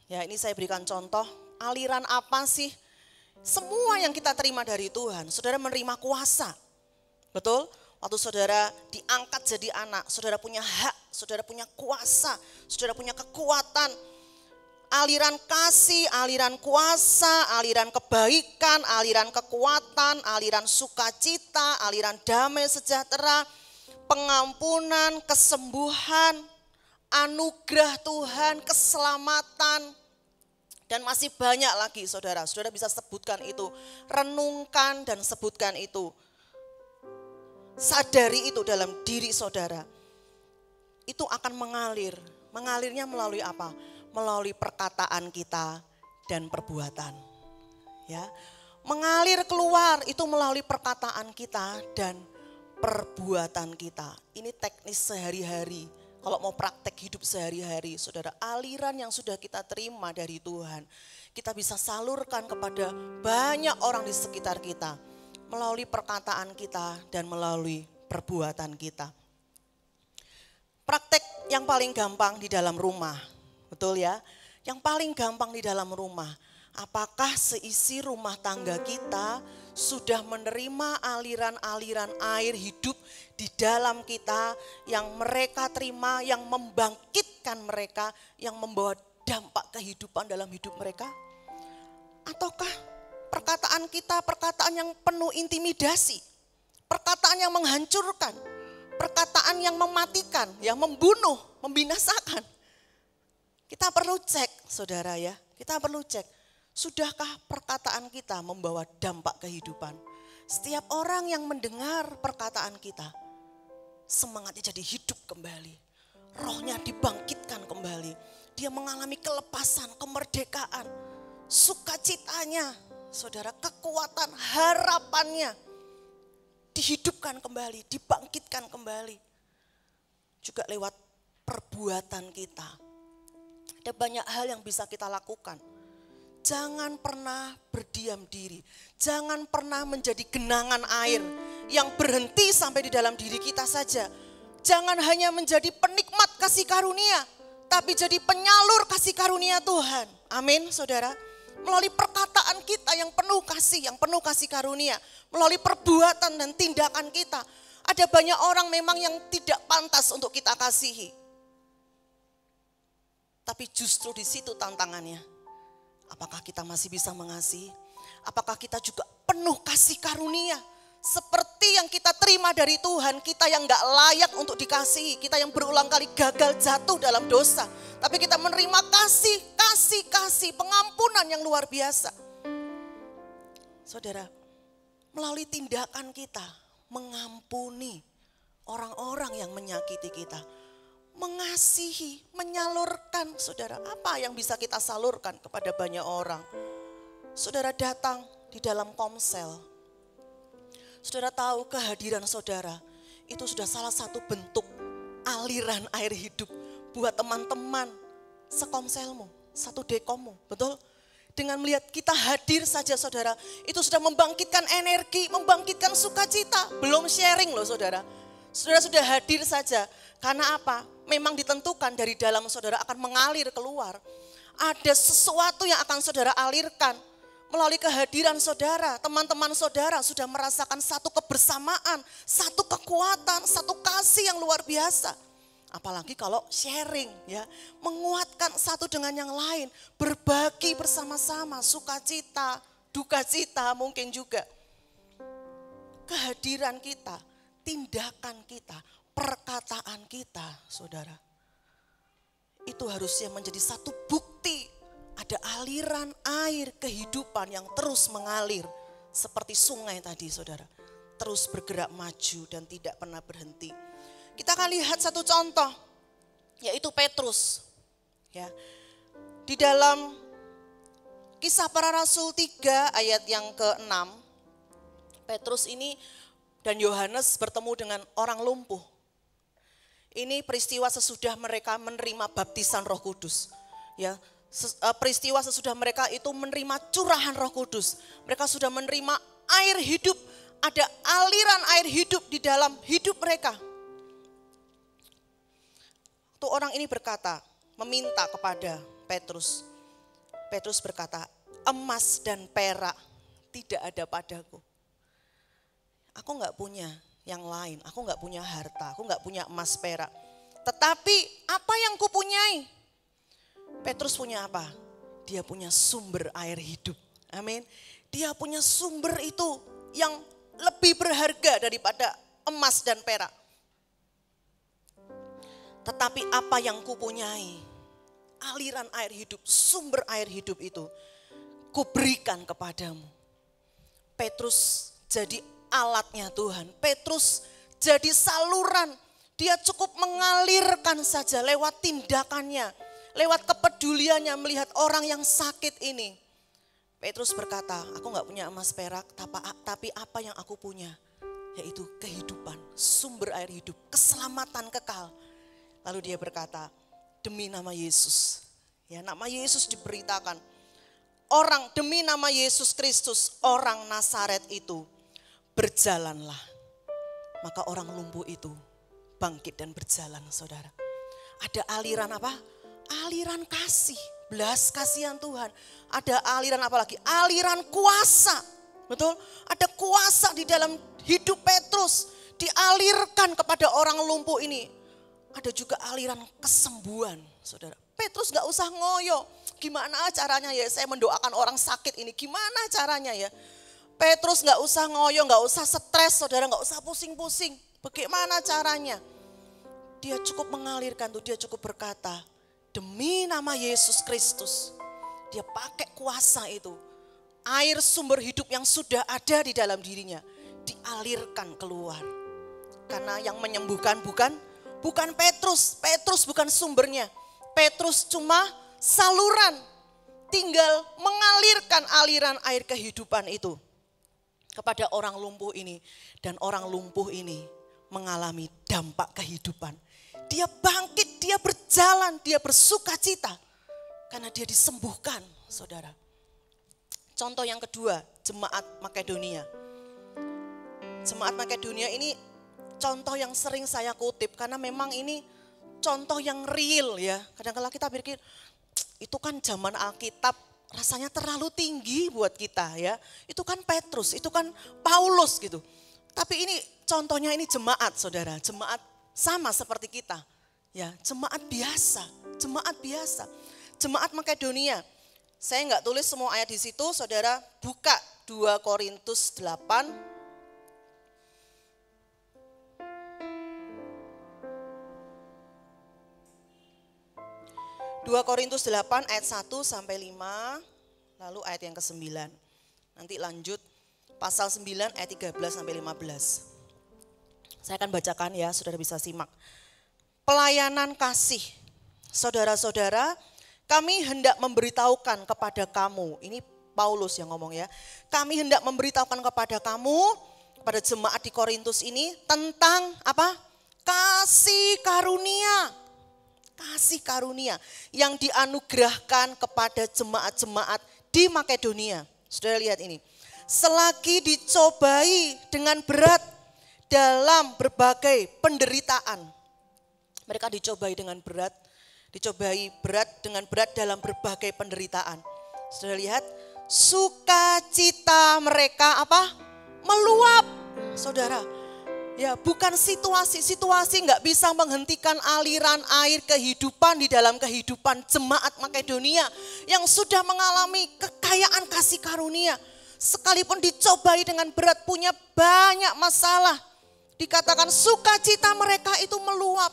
Ya, ini saya berikan contoh, aliran apa sih? Semua yang kita terima dari Tuhan, saudara menerima kuasa. Betul? Waktu saudara diangkat jadi anak, saudara punya hak, saudara punya kuasa, saudara punya kekuatan. Aliran kasih, aliran kuasa, aliran kebaikan, aliran kekuatan, aliran sukacita, aliran damai sejahtera, pengampunan, kesembuhan, anugerah Tuhan, keselamatan, dan masih banyak lagi saudara. Saudara bisa sebutkan itu, renungkan dan sebutkan itu. Sadari itu dalam diri saudara. Itu akan mengalir. Mengalirnya melalui apa? Melalui perkataan kita dan perbuatan. Ya. Mengalir keluar itu melalui perkataan kita dan perbuatan kita. Ini teknis sehari-hari. Kalau mau praktek hidup sehari-hari, saudara, aliran yang sudah kita terima dari Tuhan, kita bisa salurkan kepada banyak orang di sekitar kita, melalui perkataan kita dan melalui perbuatan kita. Praktek yang paling gampang di dalam rumah, betul ya? Yang paling gampang di dalam rumah, apakah seisi rumah tangga kita sudah menerima aliran-aliran air hidup di dalam kita yang mereka terima, yang membangkitkan mereka, yang membawa dampak kehidupan dalam hidup mereka? Ataukah perkataan kita perkataan yang penuh intimidasi, perkataan yang menghancurkan, perkataan yang mematikan, yang membunuh, membinasakan? Kita perlu cek saudara ya, kita perlu cek. Sudahkah perkataan kita membawa dampak kehidupan? Setiap orang yang mendengar perkataan kita, semangatnya jadi hidup kembali. Rohnya dibangkitkan kembali. Dia mengalami kelepasan, kemerdekaan, sukacitanya, saudara, kekuatan, harapannya dihidupkan kembali, dibangkitkan kembali. Juga lewat perbuatan kita. Ada banyak hal yang bisa kita lakukan. Jangan pernah berdiam diri. Jangan pernah menjadi genangan air yang berhenti sampai di dalam diri kita saja. Jangan hanya menjadi penikmat kasih karunia, tapi jadi penyalur kasih karunia Tuhan. Amin, saudara. Melalui perkataan kita yang penuh kasih karunia. Melalui perbuatan dan tindakan kita. Ada banyak orang memang yang tidak pantas untuk kita kasihi. Tapi justru di situ tantangannya. Apakah kita masih bisa mengasihi? Apakah kita juga penuh kasih karunia? Seperti yang kita terima dari Tuhan, kita yang gak layak untuk dikasihi. Kita yang berulang kali gagal jatuh dalam dosa. Tapi kita menerima kasih, pengampunan yang luar biasa. Saudara, melalui tindakan kita mengampuni orang-orang yang menyakiti kita. Mengasihi, menyalurkan, saudara, apa yang bisa kita salurkan kepada banyak orang? Saudara datang di dalam komsel, saudara tahu kehadiran saudara itu sudah salah satu bentuk aliran air hidup buat teman-teman sekomselmu, satu dekommu, betul? Dengan melihat kita hadir saja saudara, itu sudah membangkitkan energi, membangkitkan sukacita, belum sharing loh saudara. Saudara sudah hadir saja, karena apa? Memang ditentukan dari dalam saudara akan mengalir keluar. Ada sesuatu yang akan saudara alirkan melalui kehadiran saudara. Teman-teman saudara sudah merasakan satu kebersamaan, satu kekuatan, satu kasih yang luar biasa. Apalagi kalau sharing ya, menguatkan satu dengan yang lain, berbagi bersama-sama, sukacita, dukacita mungkin juga. Kehadiran kita, tindakan kita, perkataan kita, saudara, itu harusnya menjadi satu bukti ada aliran air kehidupan yang terus mengalir seperti sungai tadi, saudara, terus bergerak maju dan tidak pernah berhenti. Kita akan lihat satu contoh, yaitu Petrus. Ya, di dalam Kisah Para Rasul 3 ayat yang ke-6, Petrus ini dan Yohanes bertemu dengan orang lumpuh. Ini peristiwa sesudah mereka menerima baptisan Roh Kudus. Ya, peristiwa sesudah mereka itu menerima curahan Roh Kudus. Mereka sudah menerima air hidup, ada aliran air hidup di dalam hidup mereka. Tuh orang ini berkata, meminta kepada Petrus. Petrus berkata, emas dan perak tidak ada padaku. Aku enggak punya yang lain, aku enggak punya harta, aku enggak punya emas perak. Tetapi apa yang kupunyai? Petrus punya apa? Dia punya sumber air hidup. Amin. Dia punya sumber itu yang lebih berharga daripada emas dan perak. Tetapi apa yang kupunyai, aliran air hidup, sumber air hidup itu, kuberikan kepadamu. Petrus jadi alatnya Tuhan. Petrus jadi saluran. Dia cukup mengalirkan saja lewat tindakannya, lewat kepeduliannya melihat orang yang sakit ini. Petrus berkata, aku gak punya emas perak, tapi apa yang aku punya, yaitu kehidupan, sumber air hidup, keselamatan kekal. Lalu dia berkata, demi nama Yesus, ya nama Yesus diberitakan. Orang demi nama Yesus Kristus, orang Nazaret itu, berjalanlah. Maka orang lumpuh itu bangkit dan berjalan, saudara. Ada aliran apa? Aliran kasih, belas kasihan Tuhan. Ada aliran apa lagi? Aliran kuasa, betul? Ada kuasa di dalam hidup Petrus, dialirkan kepada orang lumpuh ini. Ada juga aliran kesembuhan, saudara. Petrus gak usah ngoyo, gimana caranya ya saya mendoakan orang sakit ini, gimana caranya ya. Petrus gak usah ngoyo, gak usah stres, saudara, gak usah pusing-pusing. Bagaimana caranya? Dia cukup mengalirkan tuh, dia cukup berkata, demi nama Yesus Kristus. Dia pakai kuasa itu, air sumber hidup yang sudah ada di dalam dirinya, dialirkan keluar. Karena yang menyembuhkan bukan Petrus, Petrus bukan sumbernya. Petrus cuma saluran, tinggal mengalirkan aliran air kehidupan itu kepada orang lumpuh ini. Dan orang lumpuh ini mengalami dampak kehidupan. Dia bangkit, dia berjalan, dia bersuka cita karena dia disembuhkan, saudara. Contoh yang kedua, Jemaat Makedonia. Jemaat Makedonia ini contoh yang sering saya kutip karena memang ini contoh yang real ya. Kadang-kadang kita pikir itu kan zaman Alkitab rasanya terlalu tinggi buat kita ya. Itu kan Petrus, itu kan Paulus gitu. Tapi ini contohnya ini jemaat, saudara. Jemaat sama seperti kita. Ya, jemaat biasa, jemaat biasa. Jemaat Makedonia. Saya enggak tulis semua ayat di situ, saudara. Buka 2 Korintus 8. 2 Korintus 8 ayat 1 sampai 5, lalu ayat yang ke-9. Nanti lanjut pasal 9 ayat 13 sampai 15. Saya akan bacakan ya, saudara bisa simak. Pelayanan kasih. Saudara-saudara, kami hendak memberitahukan kepada kamu, ini Paulus yang ngomong ya. Kami hendak memberitahukan kepada kamu, pada jemaat di Korintus ini tentang apa? Kasih karunia. Kasih karunia yang dianugerahkan kepada jemaat-jemaat di Makedonia. Saudara lihat ini. Selagi dicobai dengan berat dalam berbagai penderitaan. Mereka dicobai dengan berat, dengan berat dalam berbagai penderitaan. Saudara lihat, sukacita mereka apa? Meluap, saudara. Ya, bukan situasi nggak bisa menghentikan aliran air kehidupan di dalam kehidupan jemaat Makedonia yang sudah mengalami kekayaan kasih karunia. Sekalipun dicobai dengan berat, punya banyak masalah. Dikatakan sukacita mereka itu meluap.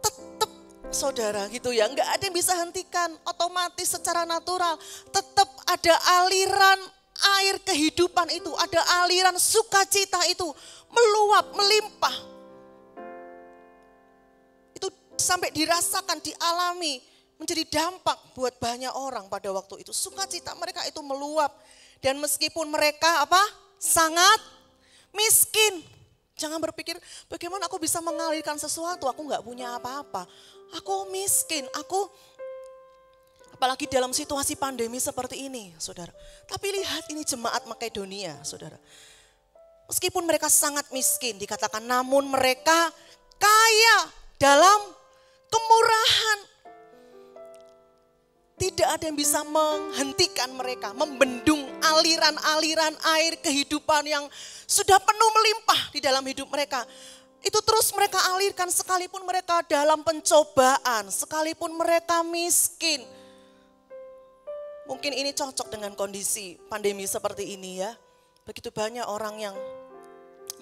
Tetap saudara gitu ya, nggak ada yang bisa hentikan, otomatis secara natural. Tetap ada aliran air kehidupan itu, ada aliran sukacita itu meluap, melimpah. Itu sampai dirasakan, dialami, menjadi dampak buat banyak orang pada waktu itu. Sukacita mereka itu meluap. Dan meskipun mereka apa? Sangat miskin. Jangan berpikir bagaimana aku bisa mengalirkan sesuatu, aku nggak punya apa-apa. Aku miskin, apalagi dalam situasi pandemi seperti ini, saudara. Tapi lihat ini jemaat Makedonia, saudara. Meskipun mereka sangat miskin, dikatakan namun mereka kaya dalam kemurahan. Tidak ada yang bisa menghentikan mereka, membendung aliran-aliran air kehidupan yang sudah penuh melimpah di dalam hidup mereka. Itu terus mereka alirkan sekalipun mereka dalam pencobaan, sekalipun mereka miskin. Mungkin ini cocok dengan kondisi pandemi seperti ini ya. Begitu banyak orang yang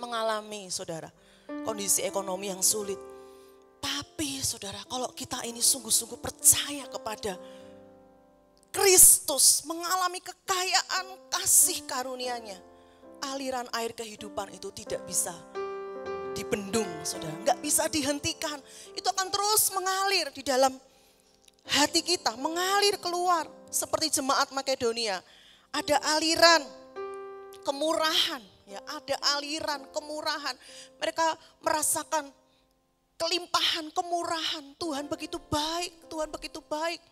mengalami, saudara, kondisi ekonomi yang sulit. Tapi saudara, kalau kita ini sungguh-sungguh percaya kepada Kristus, mengalami kekayaan kasih karunia-Nya, aliran air kehidupan itu tidak bisa dibendung, saudara. Nggak bisa dihentikan. Itu akan terus mengalir di dalam hati kita, mengalir keluar. Seperti jemaat Makedonia, ada aliran kemurahan, ya, ada aliran kemurahan. Mereka merasakan kelimpahan kemurahan. Tuhan begitu baik, Tuhan begitu baik.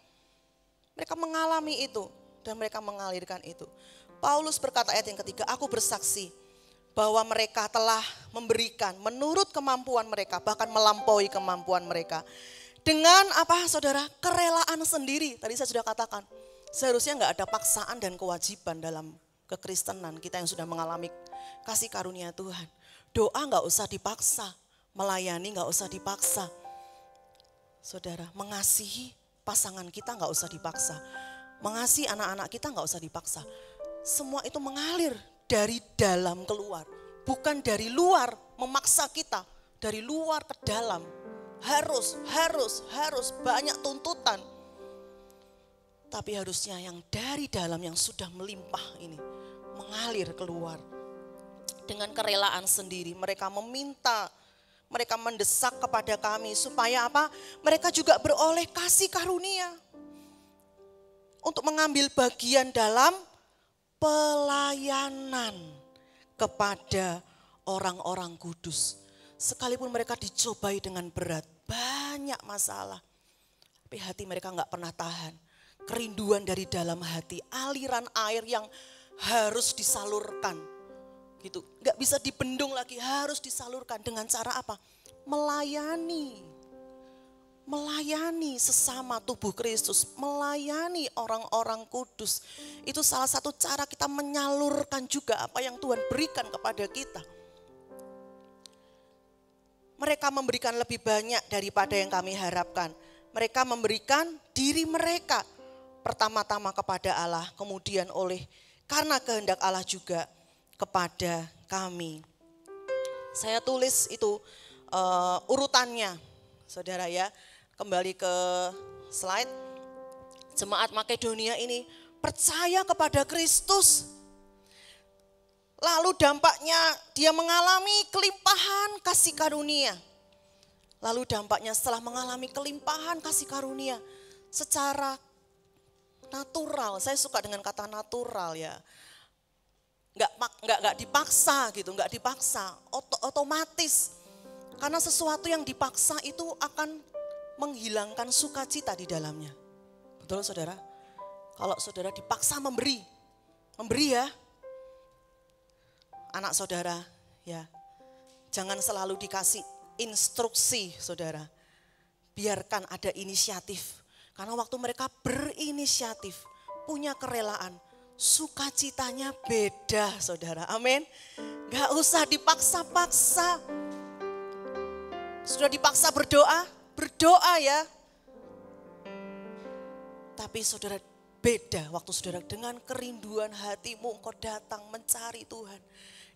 Mereka mengalami itu dan mereka mengalirkan itu. Paulus berkata ayat yang ketiga, aku bersaksi bahwa mereka telah memberikan menurut kemampuan mereka, bahkan melampaui kemampuan mereka. Dengan apa saudara? Kerelaan sendiri. Tadi saya sudah katakan, seharusnya nggak ada paksaan dan kewajiban dalam kekristenan kita yang sudah mengalami kasih karunia Tuhan. Doa nggak usah dipaksa, melayani nggak usah dipaksa. Saudara, mengasihi pasangan kita nggak usah dipaksa. Mengasihi anak-anak kita nggak usah dipaksa. Semua itu mengalir dari dalam keluar. Bukan dari luar memaksa kita. Dari luar ke dalam. Harus banyak tuntutan. Tapi harusnya yang dari dalam yang sudah melimpah ini mengalir keluar. Dengan kerelaan sendiri mereka meminta, mereka mendesak kepada kami supaya apa? Mereka juga beroleh kasih karunia untuk mengambil bagian dalam pelayanan kepada orang-orang kudus. Sekalipun mereka dicobai dengan berat, banyak masalah, tapi hati mereka nggak pernah tahan. Kerinduan dari dalam hati, aliran air yang harus disalurkan. Gitu, nggak bisa dibendung lagi, harus disalurkan. Dengan cara apa? Melayani sesama tubuh Kristus, melayani orang-orang kudus. Itu salah satu cara kita menyalurkan juga apa yang Tuhan berikan kepada kita. Mereka memberikan lebih banyak daripada yang kami harapkan. Mereka memberikan diri mereka pertama-tama kepada Allah, kemudian karena kehendak Allah juga kepada kami. Saya tulis itu urutannya, saudara ya. Kembali ke slide. Jemaat Makedonia ini percaya kepada Kristus. Lalu dampaknya dia mengalami kelimpahan kasih karunia. Lalu dampaknya setelah mengalami kelimpahan kasih karunia secara natural, saya suka dengan kata natural ya. Nggak dipaksa gitu, nggak dipaksa, otomatis. Karena sesuatu yang dipaksa itu akan menghilangkan sukacita di dalamnya. Betul saudara? Kalau saudara dipaksa memberi ya. Anak saudara ya, jangan selalu dikasih instruksi saudara. Biarkan ada inisiatif. Karena waktu mereka berinisiatif, punya kerelaan, sukacitanya beda saudara. Amin. Gak usah dipaksa-paksa. Sudah dipaksa berdoa ya. Tapi saudara beda waktu saudara dengan kerinduan hatimu engkau datang mencari Tuhan.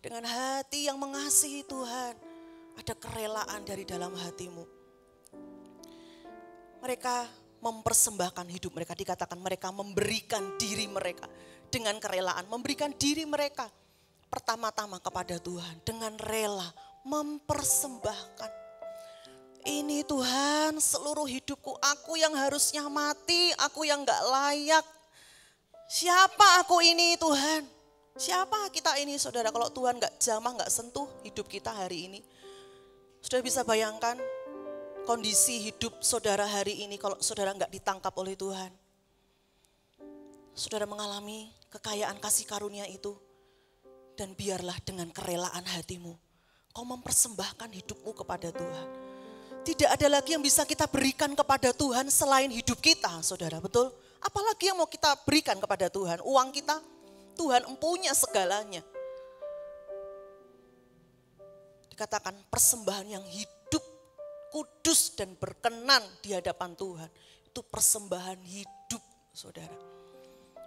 Dengan hati yang mengasihi Tuhan, ada kerelaan dari dalam hatimu. Mereka mempersembahkan hidup mereka, dikatakan mereka memberikan diri mereka dengan kerelaan, memberikan diri mereka pertama-tama kepada Tuhan dengan rela mempersembahkan. Ini Tuhan, seluruh hidupku, aku yang harusnya mati, aku yang gak layak. Siapa aku ini Tuhan? Siapa kita ini saudara kalau Tuhan gak jamah, gak sentuh hidup kita hari ini? Sudah bisa bayangkan kondisi hidup saudara hari ini kalau saudara gak ditangkap oleh Tuhan? Saudara mengalami kekayaan kasih karunia itu. Dan biarlah dengan kerelaan hatimu, kau mempersembahkan hidupmu kepada Tuhan. Tidak ada lagi yang bisa kita berikan kepada Tuhan selain hidup kita, saudara, betul? Apalagi yang mau kita berikan kepada Tuhan? Uang kita, Tuhan empunya segalanya. Dikatakan persembahan yang hidup, kudus dan berkenan di hadapan Tuhan. Itu persembahan hidup, saudara.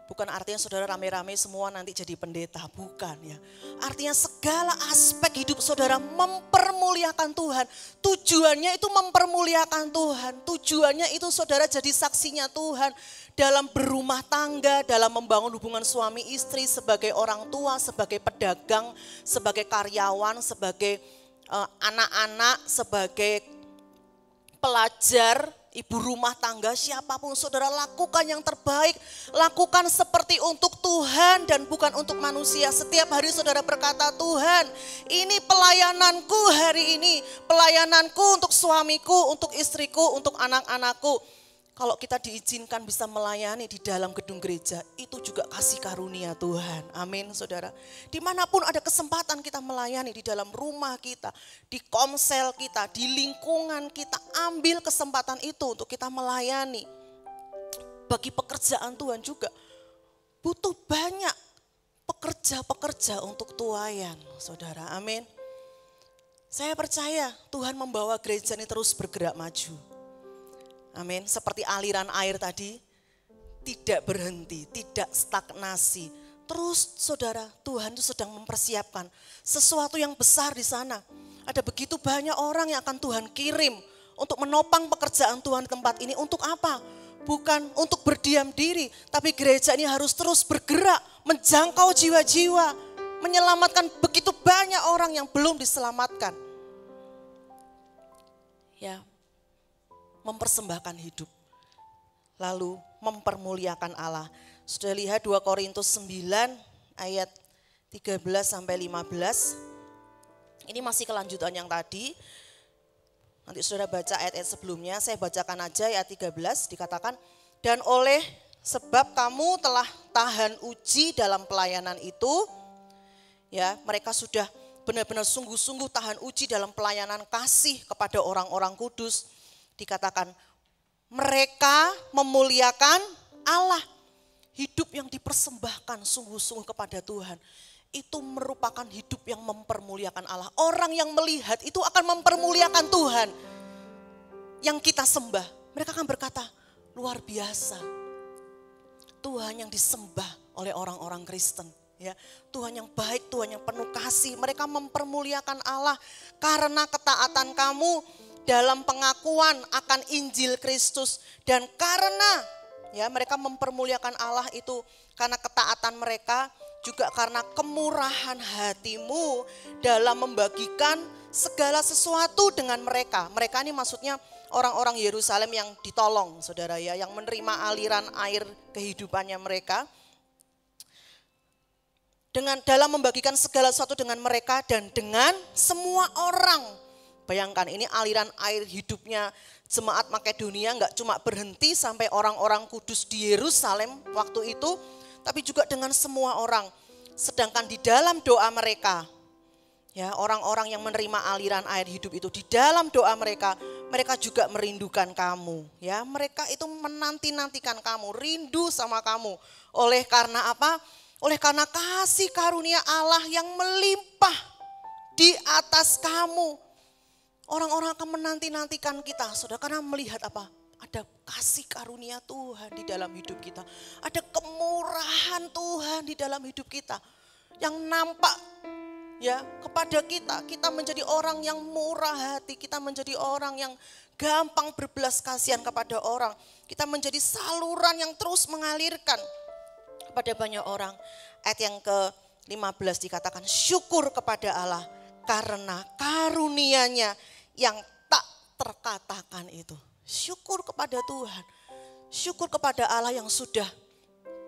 Bukan artinya saudara rame-rame semua nanti jadi pendeta, bukan ya. Artinya segala aspek hidup saudara mempermuliakan Tuhan. Tujuannya itu mempermuliakan Tuhan. Tujuannya itu saudara jadi saksinya Tuhan. Dalam berumah tangga, dalam membangun hubungan suami istri, sebagai orang tua, sebagai pedagang, sebagai karyawan, sebagai anak-anak, sebagai pelajar, ibu rumah tangga, siapapun saudara, lakukan yang terbaik. Lakukan seperti untuk Tuhan dan bukan untuk manusia. Setiap hari saudara berkata, Tuhan, ini pelayananku hari ini. Pelayananku untuk suamiku, untuk istriku, untuk anak-anakku. Kalau kita diizinkan bisa melayani di dalam gedung gereja, itu juga kasih karunia Tuhan. Amin, saudara. Dimanapun ada kesempatan kita melayani, di dalam rumah kita, di komsel kita, di lingkungan kita, ambil kesempatan itu untuk kita melayani. Bagi pekerjaan Tuhan juga, butuh banyak pekerja-pekerja untuk tuayan, saudara. Amin. Saya percaya Tuhan membawa gereja ini terus bergerak maju. Amin, seperti aliran air tadi, tidak berhenti, tidak stagnasi. Terus saudara, Tuhan itu sedang mempersiapkan sesuatu yang besar di sana. Ada begitu banyak orang yang akan Tuhan kirim untuk menopang pekerjaan Tuhan di tempat ini. Untuk apa? Bukan untuk berdiam diri, tapi gereja ini harus terus bergerak, menjangkau jiwa-jiwa, menyelamatkan begitu banyak orang yang belum diselamatkan. Ya, mempersembahkan hidup, lalu mempermuliakan Allah. Sudah lihat 2 Korintus 9 ayat 13 sampai 15. Ini masih kelanjutan yang tadi. Nanti saudara baca ayat-ayat sebelumnya, saya bacakan aja ayat 13, dikatakan, dan oleh sebab kamu telah tahan uji dalam pelayanan itu, ya, mereka sudah benar-benar sungguh-sungguh tahan uji dalam pelayanan kasih kepada orang-orang kudus. Dikatakan mereka memuliakan Allah. Hidup yang dipersembahkan sungguh-sungguh kepada Tuhan, itu merupakan hidup yang mempermuliakan Allah. Orang yang melihat itu akan mempermuliakan Tuhan yang kita sembah. Mereka akan berkata, luar biasa. Tuhan yang disembah oleh orang-orang Kristen. Ya, Tuhan yang baik, Tuhan yang penuh kasih. Mereka mempermuliakan Allah karena ketaatan kamu dalam pengakuan akan Injil Kristus, dan karena ya mereka mempermuliakan Allah itu karena ketaatan mereka, juga karena kemurahan hatimu dalam membagikan segala sesuatu dengan mereka. Mereka ini maksudnya orang-orang Yerusalem yang ditolong, saudara ya, yang menerima aliran air kehidupannya mereka. Dalam membagikan segala sesuatu dengan mereka dan dengan semua orang. Bayangkan, ini aliran air hidupnya jemaat Makedonia nggak cuma berhenti sampai orang-orang kudus di Yerusalem waktu itu, tapi juga dengan semua orang. Sedangkan di dalam doa mereka, ya, orang-orang yang menerima aliran air hidup itu, di dalam doa mereka, mereka juga merindukan kamu. Ya, mereka itu menanti-nantikan kamu, rindu sama kamu. Oleh karena apa? Oleh karena kasih karunia Allah yang melimpah di atas kamu. Orang-orang akan menanti-nantikan kita, saudara, karena melihat apa? Ada kasih karunia Tuhan di dalam hidup kita. Ada kemurahan Tuhan di dalam hidup kita. Yang nampak ya kepada kita. Kita menjadi orang yang murah hati. Kita menjadi orang yang gampang berbelas kasihan kepada orang. Kita menjadi saluran yang terus mengalirkan kepada banyak orang. Ayat yang ke-15 dikatakan, syukur kepada Allah karena karunia-Nya yang tak terkatakan itu. Syukur kepada Tuhan. Syukur kepada Allah yang sudah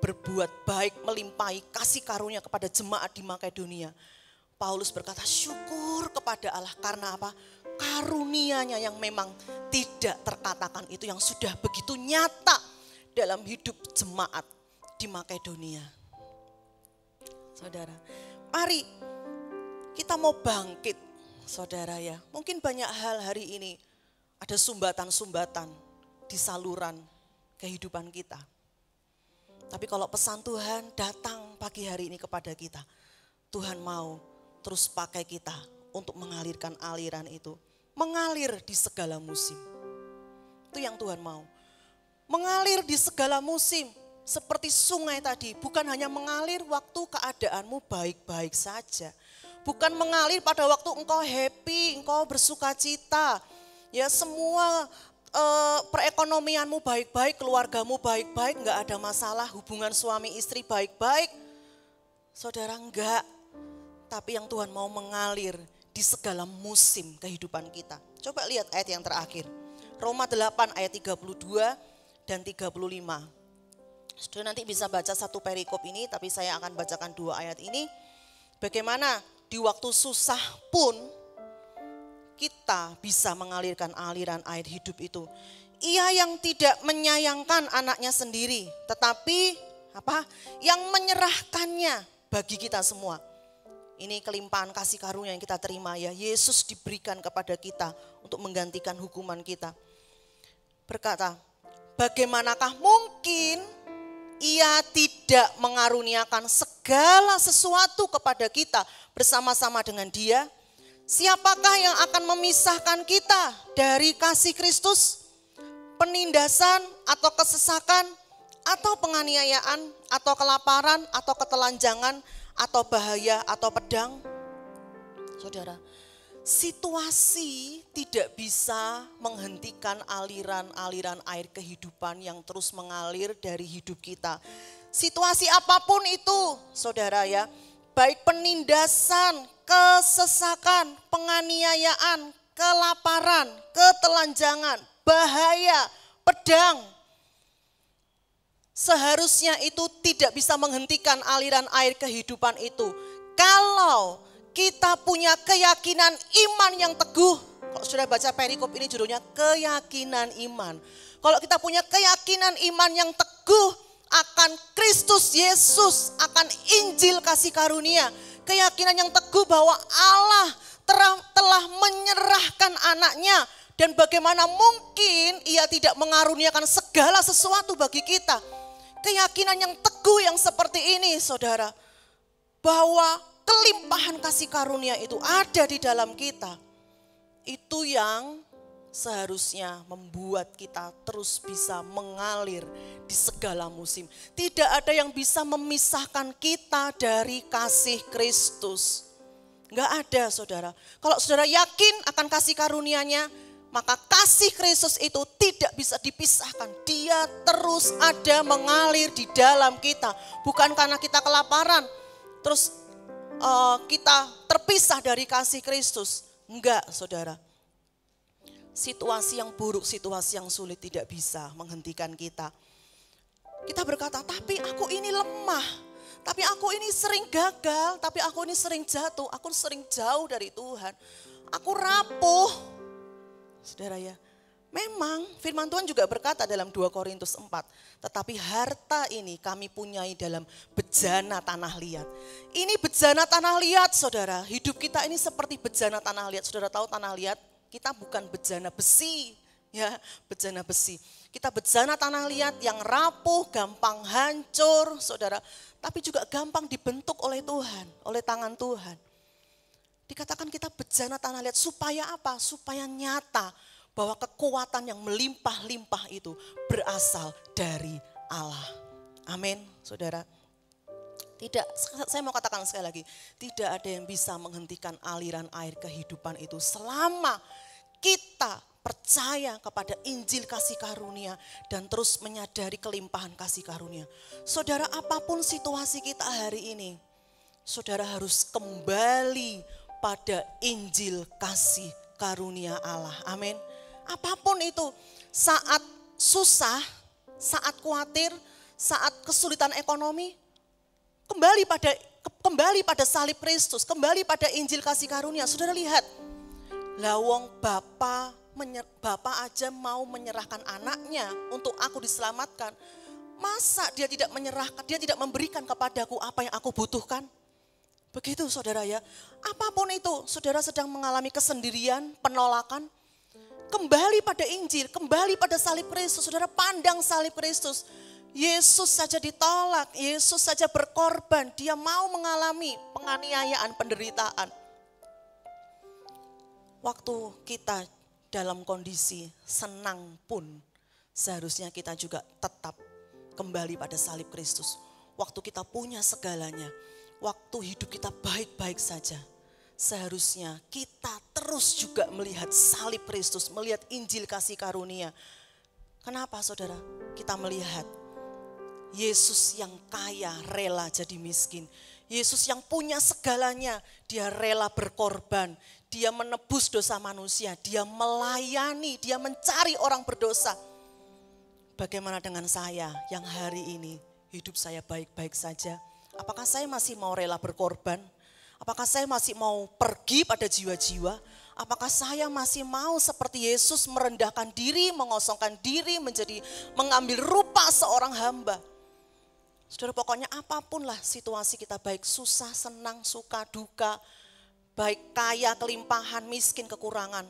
berbuat baik, melimpahi kasih karunia kepada jemaat di Makedonia. Paulus berkata, syukur kepada Allah karena apa? Karunia-Nya yang memang tidak terkatakan itu, yang sudah begitu nyata dalam hidup jemaat di Makedonia. Saudara, mari kita mau bangkit. Saudara ya, mungkin banyak hal hari ini ada sumbatan-sumbatan di saluran kehidupan kita. Tapi kalau pesan Tuhan datang pagi hari ini kepada kita, Tuhan mau terus pakai kita untuk mengalirkan aliran itu. Mengalir di segala musim. Itu yang Tuhan mau. Mengalir di segala musim. Seperti sungai tadi, bukan hanya mengalir waktu keadaanmu baik-baik saja. Bukan mengalir pada waktu engkau happy, engkau bersuka cita. Ya semua perekonomianmu baik-baik, keluargamu baik-baik, enggak ada masalah, hubungan suami istri baik-baik. Saudara, enggak. Tapi yang Tuhan mau mengalir di segala musim kehidupan kita. Coba lihat ayat yang terakhir. Roma 8 ayat 32 dan 35. Saudara nanti bisa baca satu perikop ini, tapi saya akan bacakan 2 ayat ini. Bagaimana di waktu susah pun kita bisa mengalirkan aliran air hidup itu. Ia yang tidak menyayangkan anaknya sendiri, tetapi yang menyerahkannya bagi kita semua. Ini kelimpahan kasih karunia yang kita terima ya. Yesus diberikan kepada kita untuk menggantikan hukuman kita. Berkata, bagaimanakah mungkin Ia tidak mengaruniakan segala sesuatu kepada kita bersama-sama dengan Dia? Siapakah yang akan memisahkan kita dari kasih Kristus? Penindasan atau kesesakan atau penganiayaan atau kelaparan atau ketelanjangan atau bahaya atau pedang? Saudara, situasi tidak bisa menghentikan aliran-aliran air kehidupan yang terus mengalir dari hidup kita. Situasi apapun itu, saudara ya, baik penindasan, kesesakan, penganiayaan, kelaparan, ketelanjangan, bahaya, pedang. Seharusnya itu tidak bisa menghentikan aliran air kehidupan itu. Kalau kita punya keyakinan iman yang teguh. Kalau sudah baca perikop ini judulnya keyakinan iman. Kalau kita punya keyakinan iman yang teguh akan Kristus Yesus, akan Injil kasih karunia. Keyakinan yang teguh bahwa Allah telah menyerahkan anaknya. Dan bagaimana mungkin Ia tidak mengaruniakan segala sesuatu bagi kita. Keyakinan yang teguh yang seperti ini saudara. Bahwa kelimpahan kasih karunia itu ada di dalam kita. Itu yang seharusnya membuat kita terus bisa mengalir di segala musim. Tidak ada yang bisa memisahkan kita dari kasih Kristus. Enggak ada saudara. Kalau saudara yakin akan kasih karunia-Nya, maka kasih Kristus itu tidak bisa dipisahkan. Dia terus ada mengalir di dalam kita. Bukan karena kita kelaparan, terus kita terpisah dari kasih Kristus. Enggak saudara. Situasi yang buruk, situasi yang sulit tidak bisa menghentikan kita. Kita berkata, tapi aku ini lemah. Tapi aku ini sering gagal. Tapi aku ini sering jatuh. Aku sering jauh dari Tuhan. Aku rapuh. Saudara ya. Memang firman Tuhan juga berkata dalam 2 Korintus 4. Tetapi harta ini kami punyai dalam bejana tanah liat. Ini bejana tanah liat saudara. Hidup kita ini seperti bejana tanah liat. Saudara tahu tanah liat? Kita bukan bejana besi. Ya, bejana besi. Kita bejana tanah liat yang rapuh, gampang hancur saudara. Tapi juga gampang dibentuk oleh Tuhan. Oleh tangan Tuhan. Dikatakan kita bejana tanah liat supaya apa? Supaya nyata bahwa kekuatan yang melimpah-limpah itu berasal dari Allah. Amin, saudara. Tidak, saya mau katakan sekali lagi, tidak ada yang bisa menghentikan aliran air kehidupan itu selama kita percaya kepada Injil kasih karunia dan terus menyadari kelimpahan kasih karunia. Saudara, apapun situasi kita hari ini, saudara harus kembali pada Injil kasih karunia Allah. Amin. Apapun itu, saat susah, saat khawatir, saat kesulitan ekonomi, kembali pada salib Kristus, kembali pada Injil kasih karunia. Saudara lihat, lawong Bapa aja mau menyerahkan anaknya untuk aku diselamatkan. Masa dia tidak menyerahkan, dia tidak memberikan kepadaku apa yang aku butuhkan? Begitu saudara ya, apapun itu, saudara sedang mengalami kesendirian, penolakan. Kembali pada Injil, kembali pada salib Kristus. Saudara, pandang salib Kristus. Yesus saja ditolak, Yesus saja berkorban. Dia mau mengalami penganiayaan, penderitaan. Waktu kita dalam kondisi senang pun, seharusnya kita juga tetap kembali pada salib Kristus. Waktu kita punya segalanya, waktu hidup kita baik-baik saja, seharusnya kita terus juga melihat salib Kristus, melihat Injil kasih karunia. Kenapa saudara? Kita melihat Yesus yang kaya rela jadi miskin. Yesus yang punya segalanya, dia rela berkorban. Dia menebus dosa manusia, dia melayani, dia mencari orang berdosa. Bagaimana dengan saya yang hari ini hidup saya baik-baik saja? Apakah saya masih mau rela berkorban? Apakah saya masih mau pergi pada jiwa-jiwa? Apakah saya masih mau seperti Yesus merendahkan diri, mengosongkan diri, mengambil rupa seorang hamba? Saudara, pokoknya apapun lah situasi kita, baik susah, senang, suka, duka, baik kaya, kelimpahan, miskin, kekurangan,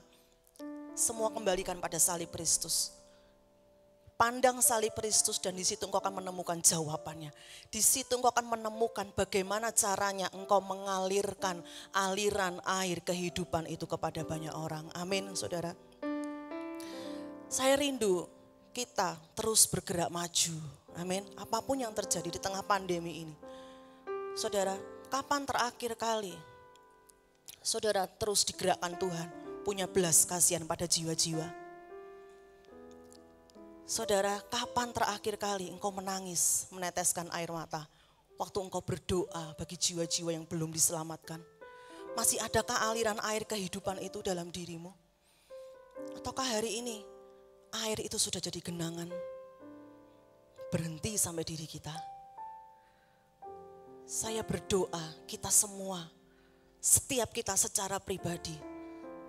semua kembalikan pada salib Kristus. Pandang salib Kristus dan di situ engkau akan menemukan jawabannya. Di situ engkau akan menemukan bagaimana caranya engkau mengalirkan aliran air kehidupan itu kepada banyak orang. Amin, saudara. Saya rindu kita terus bergerak maju. Amin. Apapun yang terjadi di tengah pandemi ini. Saudara, kapan terakhir kali saudara terus digerakkan Tuhan, punya belas kasihan pada jiwa-jiwa? Saudara, kapan terakhir kali engkau menangis, meneteskan air mata waktu engkau berdoa bagi jiwa-jiwa yang belum diselamatkan? Masih adakah aliran air kehidupan itu dalam dirimu? Ataukah hari ini air itu sudah jadi genangan, berhenti sampai diri kita? Saya berdoa kita semua, setiap kita secara pribadi,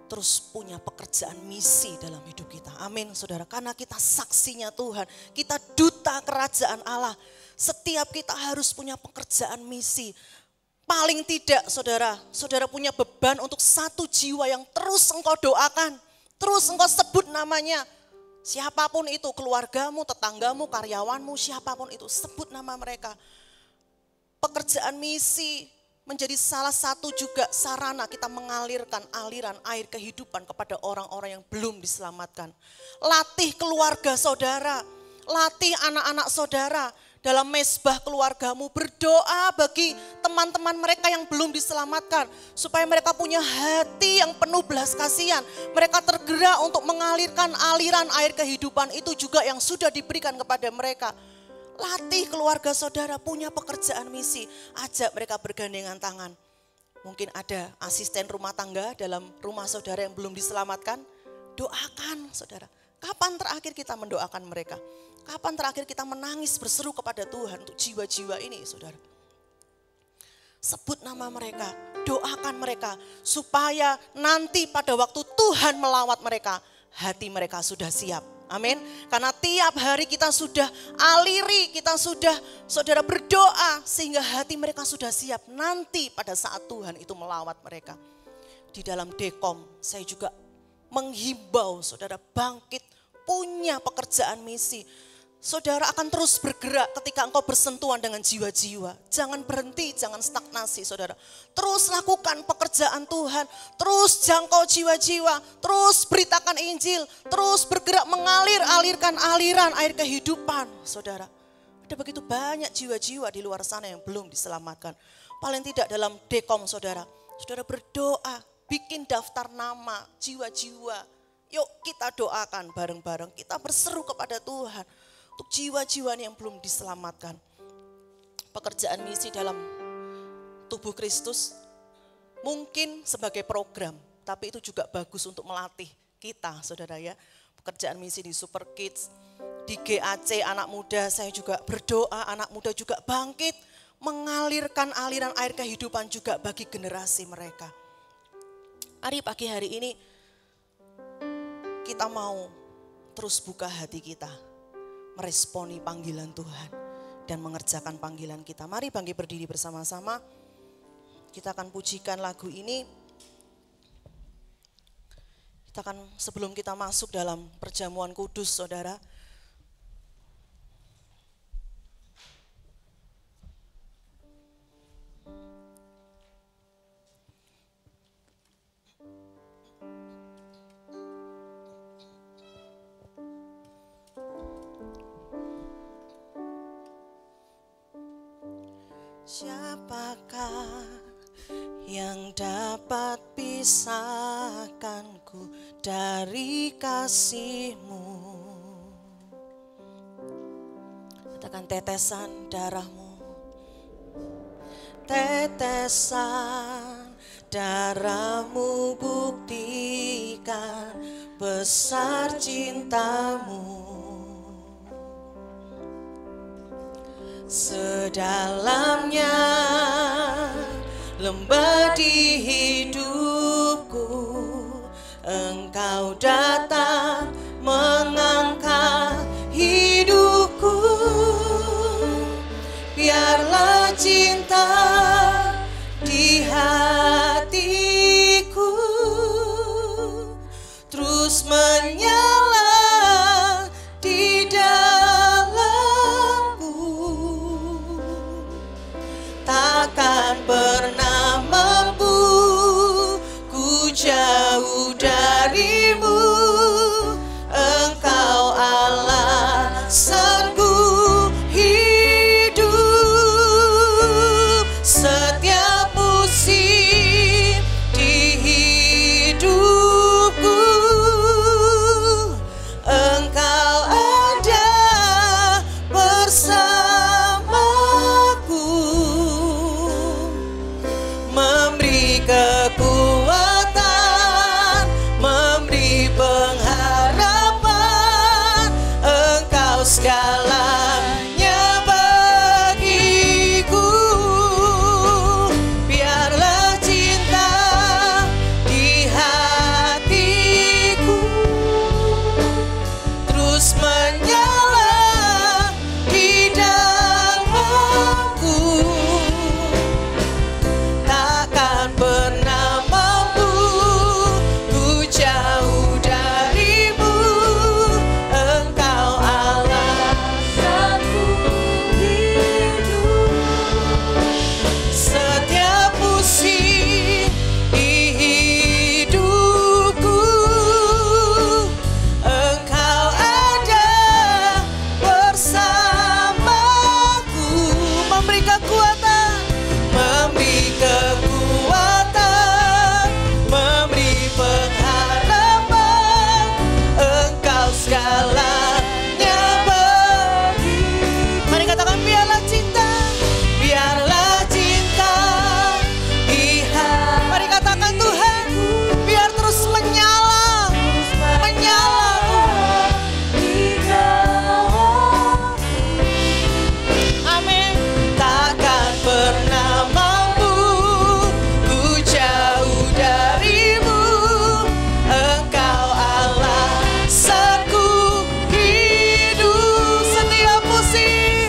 terus punya pekerjaan misi dalam hidup kita. Amin, saudara. Karena kita saksinya Tuhan, kita duta kerajaan Allah. Setiap kita harus punya pekerjaan misi. Paling tidak saudara, saudara punya beban untuk satu jiwa yang terus engkau doakan. Terus engkau sebut namanya. Siapapun itu, keluargamu, tetanggamu, karyawanmu, siapapun itu, sebut nama mereka. Pekerjaan misi menjadi salah satu juga sarana kita mengalirkan aliran air kehidupan kepada orang-orang yang belum diselamatkan. Latih keluarga saudara, latih anak-anak saudara dalam mezbah keluargamu. Berdoa bagi teman-teman mereka yang belum diselamatkan, supaya mereka punya hati yang penuh belas kasihan. Mereka tergerak untuk mengalirkan aliran air kehidupan itu juga yang sudah diberikan kepada mereka. Latih keluarga saudara punya pekerjaan misi. Ajak mereka bergandengan tangan. Mungkin ada asisten rumah tangga dalam rumah saudara yang belum diselamatkan. Doakan saudara. Kapan terakhir kita mendoakan mereka? Kapan terakhir kita menangis berseru kepada Tuhan untuk jiwa-jiwa ini saudara? Sebut nama mereka, doakan mereka. Supaya nanti pada waktu Tuhan melawat mereka, hati mereka sudah siap. Amin. Karena tiap hari kita sudah aliri, kita sudah saudara berdoa sehingga hati mereka sudah siap nanti pada saat Tuhan itu melawat mereka. Di dalam Dekom saya juga menghimbau saudara bangkit, punya pekerjaan misi. Saudara akan terus bergerak ketika engkau bersentuhan dengan jiwa-jiwa. Jangan berhenti, jangan stagnasi saudara. Terus lakukan pekerjaan Tuhan, terus jangkau jiwa-jiwa, terus beritakan Injil, terus bergerak alirkan aliran air kehidupan saudara. Ada begitu banyak jiwa-jiwa di luar sana yang belum diselamatkan. Paling tidak dalam Dekom saudara, saudara berdoa, bikin daftar nama jiwa-jiwa. Yuk kita doakan bareng-bareng, kita berseru kepada Tuhan. Untuk jiwa-jiwa yang belum diselamatkan. Pekerjaan misi dalam tubuh Kristus mungkin sebagai program, tapi itu juga bagus untuk melatih kita saudara ya. Pekerjaan misi di Super Kids, di GAC anak muda, saya juga berdoa anak muda juga bangkit, mengalirkan aliran air kehidupan juga bagi generasi mereka. Mari pagi hari ini kita mau terus buka hati kita, meresponi panggilan Tuhan dan mengerjakan panggilan kita. Mari bangkit berdiri bersama-sama. Kita akan pujikan lagu ini. Kita Katakan sebelum kita masuk dalam perjamuan kudus, saudara. Siapakah yang dapat pisahkanku dari kasih-Mu? Katakan tetesan darah-Mu, tetesan darah-Mu buktikan besar cinta-Mu. Sedalamnya lembah di hidupku, Engkau datang mengangkat hidupku. Biarlah cinta di hatiku terus menyala di takkan pernah mampu ku jauh dari-Mu. Engkau alasanku hidup. Setiap musim di hidupku Engkau ada bersama, memberi kekuatan, memberi pengharapan. Engkau segalanya bagiku. Biarlah cinta di hatiku terus menyala di dalamku. Pernah mampu ku jauh dari-Mu. Engkau alasanku hidup. Setiap musim di hidupku Engkau ada bersamaku, memberi kekuatan, memberi kekuatan, memberi pengharapan. Engkau segalanya bagi. Mari katakan biarlah cinta, biarlah cinta di hati. Mari katakan Tuhan, biar terus menyala, menyala di dalam. Amin. Takkan pernah mampu ku jauh dari-Mu. Engkau alasanku hidup. Setiap musim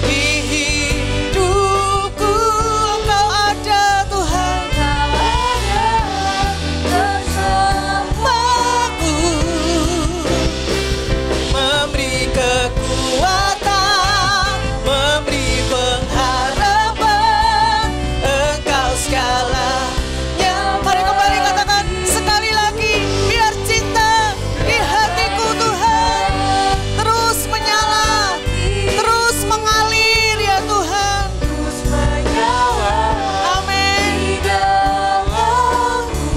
di hidupku Engkau ada, Tuhan. Bersamaku, memberi kekuatan, memberi pengharapan. Engkau segalanya. Mari kembali katakan sekali lagi, biar cinta di hatiku Tuhan terus menyala, terus mengalir ya Tuhan. Terus menyala. Amin. Di dalamku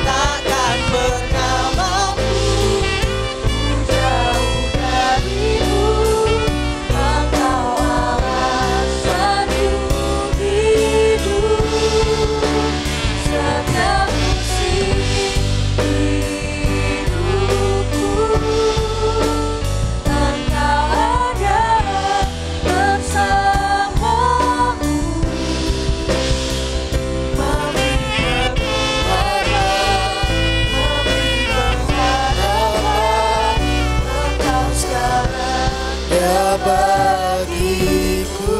takkan pernah mampu ku jauh dari-Mu. Engkau alasanku hidup. Setiap musim di hidupku Engkau ada bersamaku, memberi kekuatan, memberi pengharapan. Engkau segalanya bagiku.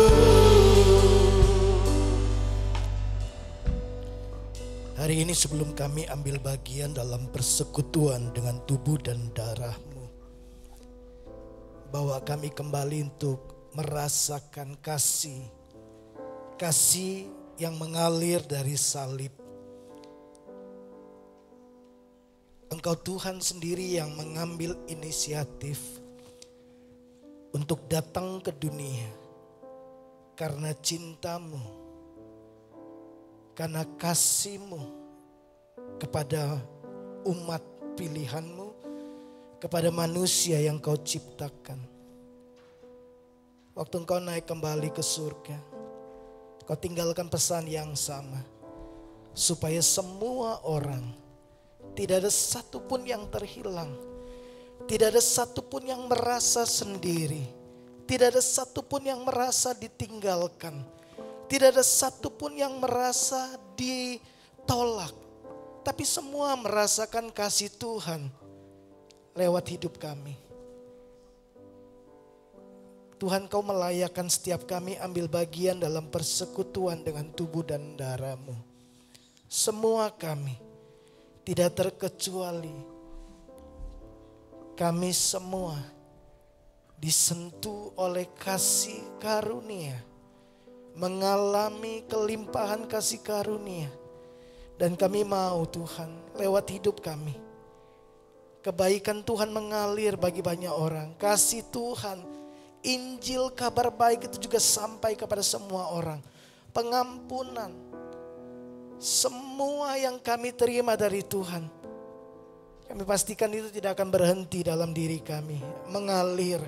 ini sebelum kami ambil bagian dalam persekutuan dengan tubuh dan darah-Mu, bahwa kami kembali untuk merasakan kasih yang mengalir dari salib. Engkau Tuhan sendiri yang mengambil inisiatif untuk datang ke dunia karena cinta-Mu, karena kasih-Mu kepada umat pilihan-Mu, kepada manusia yang Kau ciptakan. Waktu Engkau naik kembali ke surga, Kau tinggalkan pesan yang sama, supaya semua orang, tidak ada satupun yang terhilang, tidak ada satupun yang merasa sendiri, tidak ada satupun yang merasa ditinggalkan, tidak ada satupun yang merasa ditolak, tapi semua merasakan kasih Tuhan lewat hidup kami. Tuhan, Kau melayakkan setiap kami ambil bagian dalam persekutuan dengan tubuh dan darah-Mu. Semua kami, tidak terkecuali, kami semua disentuh oleh kasih karunia, mengalami kelimpahan kasih karunia. Dan kami mau Tuhan, lewat hidup kami, kebaikan Tuhan mengalir bagi banyak orang. Kasih Tuhan, Injil kabar baik itu juga sampai kepada semua orang. Pengampunan, semua yang kami terima dari Tuhan, kami pastikan itu tidak akan berhenti dalam diri kami. Mengalir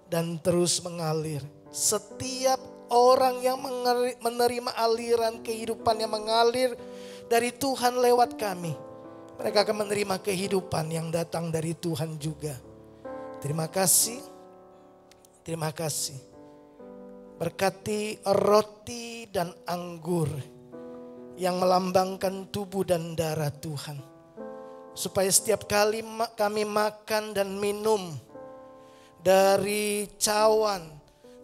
dan terus mengalir. Setiap orang yang menerima aliran kehidupan yang mengalir dari Tuhan lewat kami, mereka akan menerima kehidupan yang datang dari Tuhan juga. Terima kasih, terima kasih. Berkati roti dan anggur yang melambangkan tubuh dan darah Tuhan, supaya setiap kali kami makan dan minum dari cawan,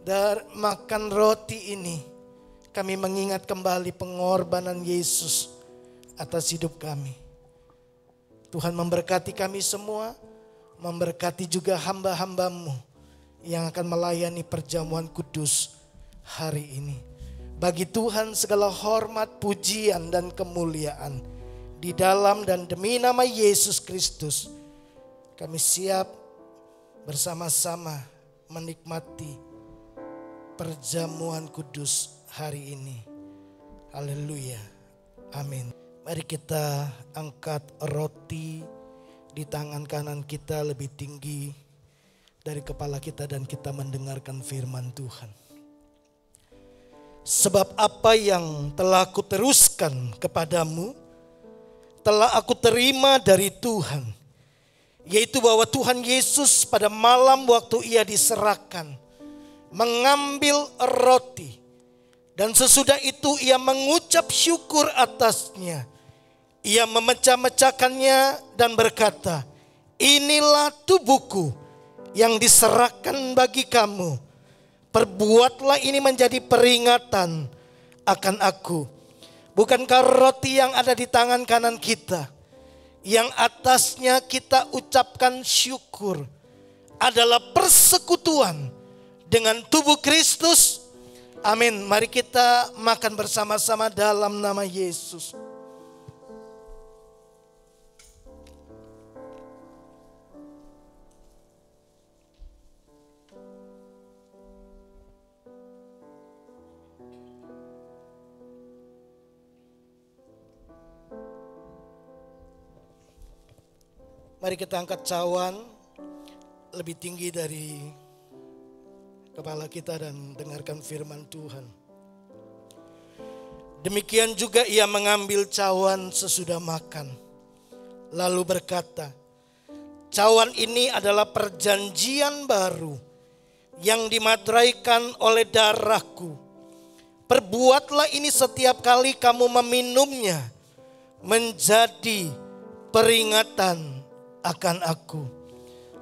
dari makan roti ini, kami mengingat kembali pengorbanan Yesus atas hidup kami. Tuhan memberkati kami semua, memberkati juga hamba-hamba-Mu yang akan melayani perjamuan kudus hari ini. Bagi Tuhan segala hormat, pujian dan kemuliaan di dalam dan demi nama Yesus Kristus. Kami siap bersama-sama menikmati perjamuan kudus hari ini. Haleluya. Amin. Mari kita angkat roti di tangan kanan kita lebih tinggi dari kepala kita dan kita mendengarkan firman Tuhan. Sebab apa yang telah aku teruskan kepadamu, telah aku terima dari Tuhan, yaitu bahwa Tuhan Yesus pada malam waktu Ia diserahkan, mengambil roti, dan sesudah itu Ia mengucap syukur atasnya. Ia memecah-mecahkannya dan berkata, inilah tubuhku yang diserahkan bagi kamu. Perbuatlah ini menjadi peringatan akan aku. Bukankah roti yang ada di tangan kanan kita, yang atasnya kita ucapkan syukur, adalah persekutuan dengan tubuh Kristus? Amin. Mari kita makan bersama-sama dalam nama Yesus. Mari kita angkat cawan lebih tinggi dari kepala kita dan dengarkan firman Tuhan. Demikian juga Ia mengambil cawan sesudah makan, lalu berkata, cawan ini adalah perjanjian baru yang dimateraikan oleh darahku. Perbuatlah ini setiap kali kamu meminumnya menjadi peringatan akan aku.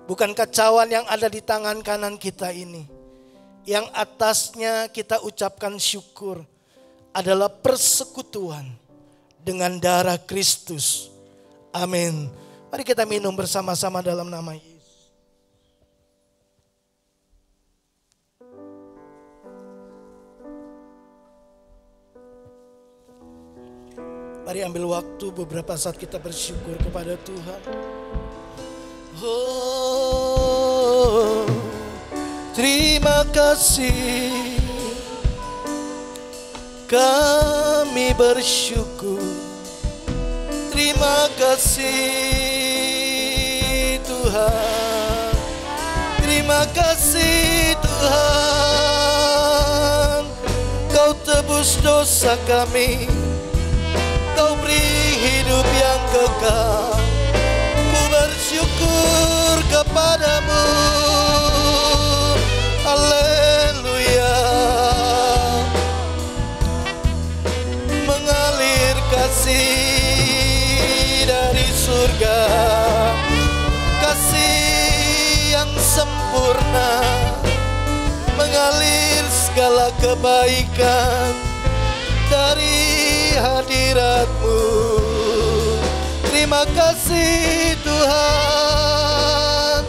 Bukankah cawan yang ada di tangan kanan kita ini, yang atasnya kita ucapkan syukur, adalah persekutuan dengan darah Kristus. Amin. Mari kita minum bersama-sama dalam nama Yesus. Mari ambil waktu beberapa saat kita bersyukur kepada Tuhan. Oh, terima kasih, kami bersyukur. Terima kasih Tuhan, terima kasih Tuhan. Kau tebus dosa kami, Kau beri hidup yang kekal. Ku bersyukur kepadamu. Haleluya. Mengalir kasih dari surga, kasih yang sempurna, mengalir segala kebaikan dari hadirat-Mu. Terima kasih Tuhan,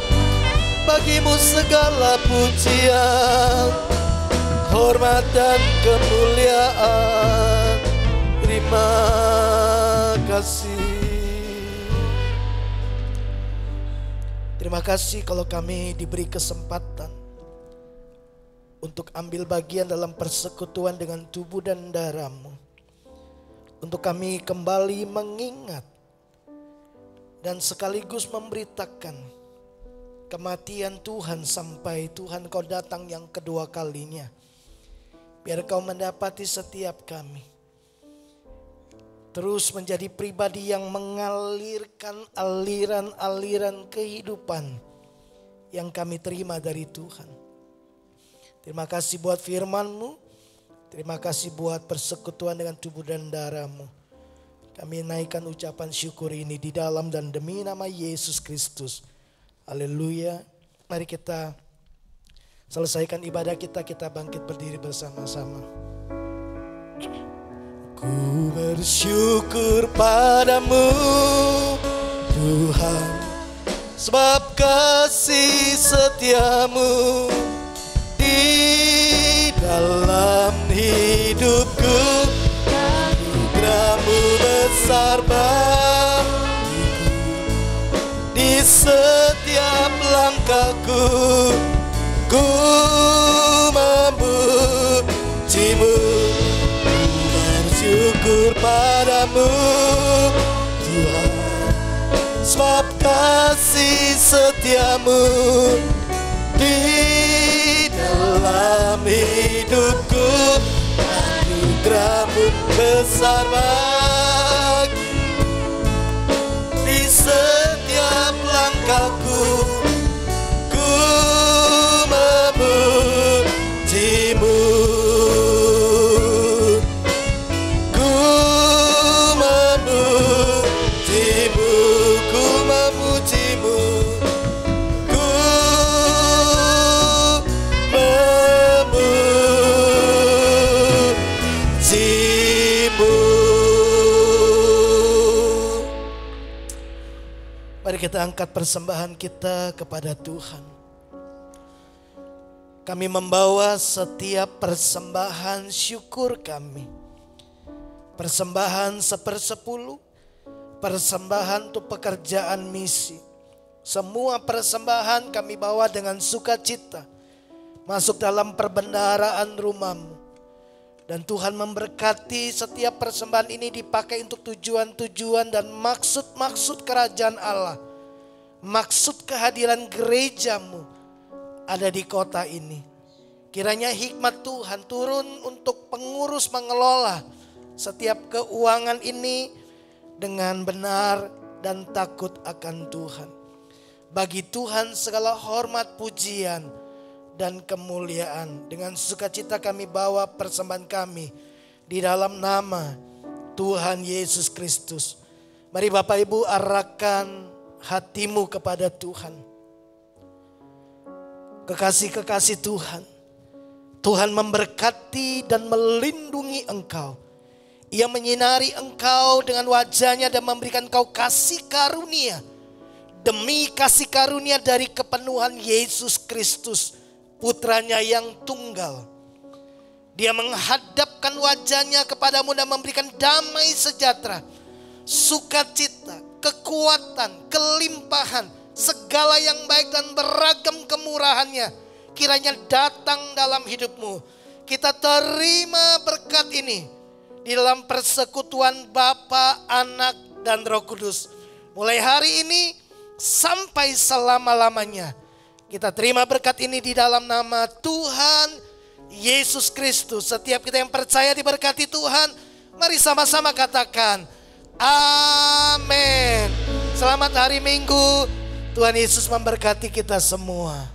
bagi-Mu segala pujian, hormat dan kemuliaan. Terima kasih. Terima kasih kalau kami diberi kesempatan untuk ambil bagian dalam persekutuan dengan tubuh dan darah-Mu. Untuk kami kembali mengingat dan sekaligus memberitakan kematian Tuhan sampai Tuhan Kau datang yang kedua kalinya. Biar Kau mendapati setiap kami terus menjadi pribadi yang mengalirkan aliran-aliran kehidupan yang kami terima dari Tuhan. Terima kasih buat firman-Mu. Terima kasih buat persekutuan dengan tubuh dan darah-Mu. Kami naikkan ucapan syukur ini di dalam dan demi nama Yesus Kristus. Haleluya. Mari kita selesaikan ibadah kita, kita bangkit berdiri bersama-sama. Ku bersyukur padamu Tuhan, sebab kasih setiamu di dalam hidupku. Anugerah-Mu besar bagiku, di setiap langkahku ku memuji-Mu. Bersyukur padamu Tuhan, sebab kasih setiamu di dalam hidupku. Anugerah-Mu besar bagi, di setiap langkahku ku memuji-Mu. Mari kita angkat persembahan kita kepada Tuhan. Kami membawa setiap persembahan syukur kami. Persembahan 1/10, persembahan untuk pekerjaan misi. Semua persembahan kami bawa dengan sukacita masuk dalam perbendaharaan rumah-Mu. Dan Tuhan memberkati setiap persembahan ini dipakai untuk tujuan-tujuan dan maksud-maksud kerajaan Allah. Maksud kehadiran gereja-Mu ada di kota ini. Kiranya hikmat Tuhan turun untuk pengurus mengelola setiap keuangan ini dengan benar dan takut akan Tuhan. Bagi Tuhan segala hormat, pujian, dan kemuliaan. Dengan sukacita kami bawa persembahan kami di dalam nama Tuhan Yesus Kristus. Mari Bapak Ibu arahkan hatimu kepada Tuhan. Kekasih-kekasih Tuhan, Tuhan memberkati dan melindungi engkau. Ia menyinari engkau dengan wajahnya dan memberikan engkau kasih karunia. Demi kasih karunia dari kepenuhan Yesus Kristus, putranya yang tunggal. Dia menghadapkan wajahnya kepadamu dan memberikan damai sejahtera, sukacita, kekuatan, kelimpahan, segala yang baik dan beragam kemurahannya kiranya datang dalam hidupmu. Kita terima berkat ini di dalam persekutuan Bapa, Anak, dan Roh Kudus. Mulai hari ini sampai selama-lamanya. Kita terima berkat ini di dalam nama Tuhan Yesus Kristus. Setiap kita yang percaya diberkati Tuhan, mari sama-sama katakan amin. Selamat hari Minggu. Tuhan Yesus memberkati kita semua.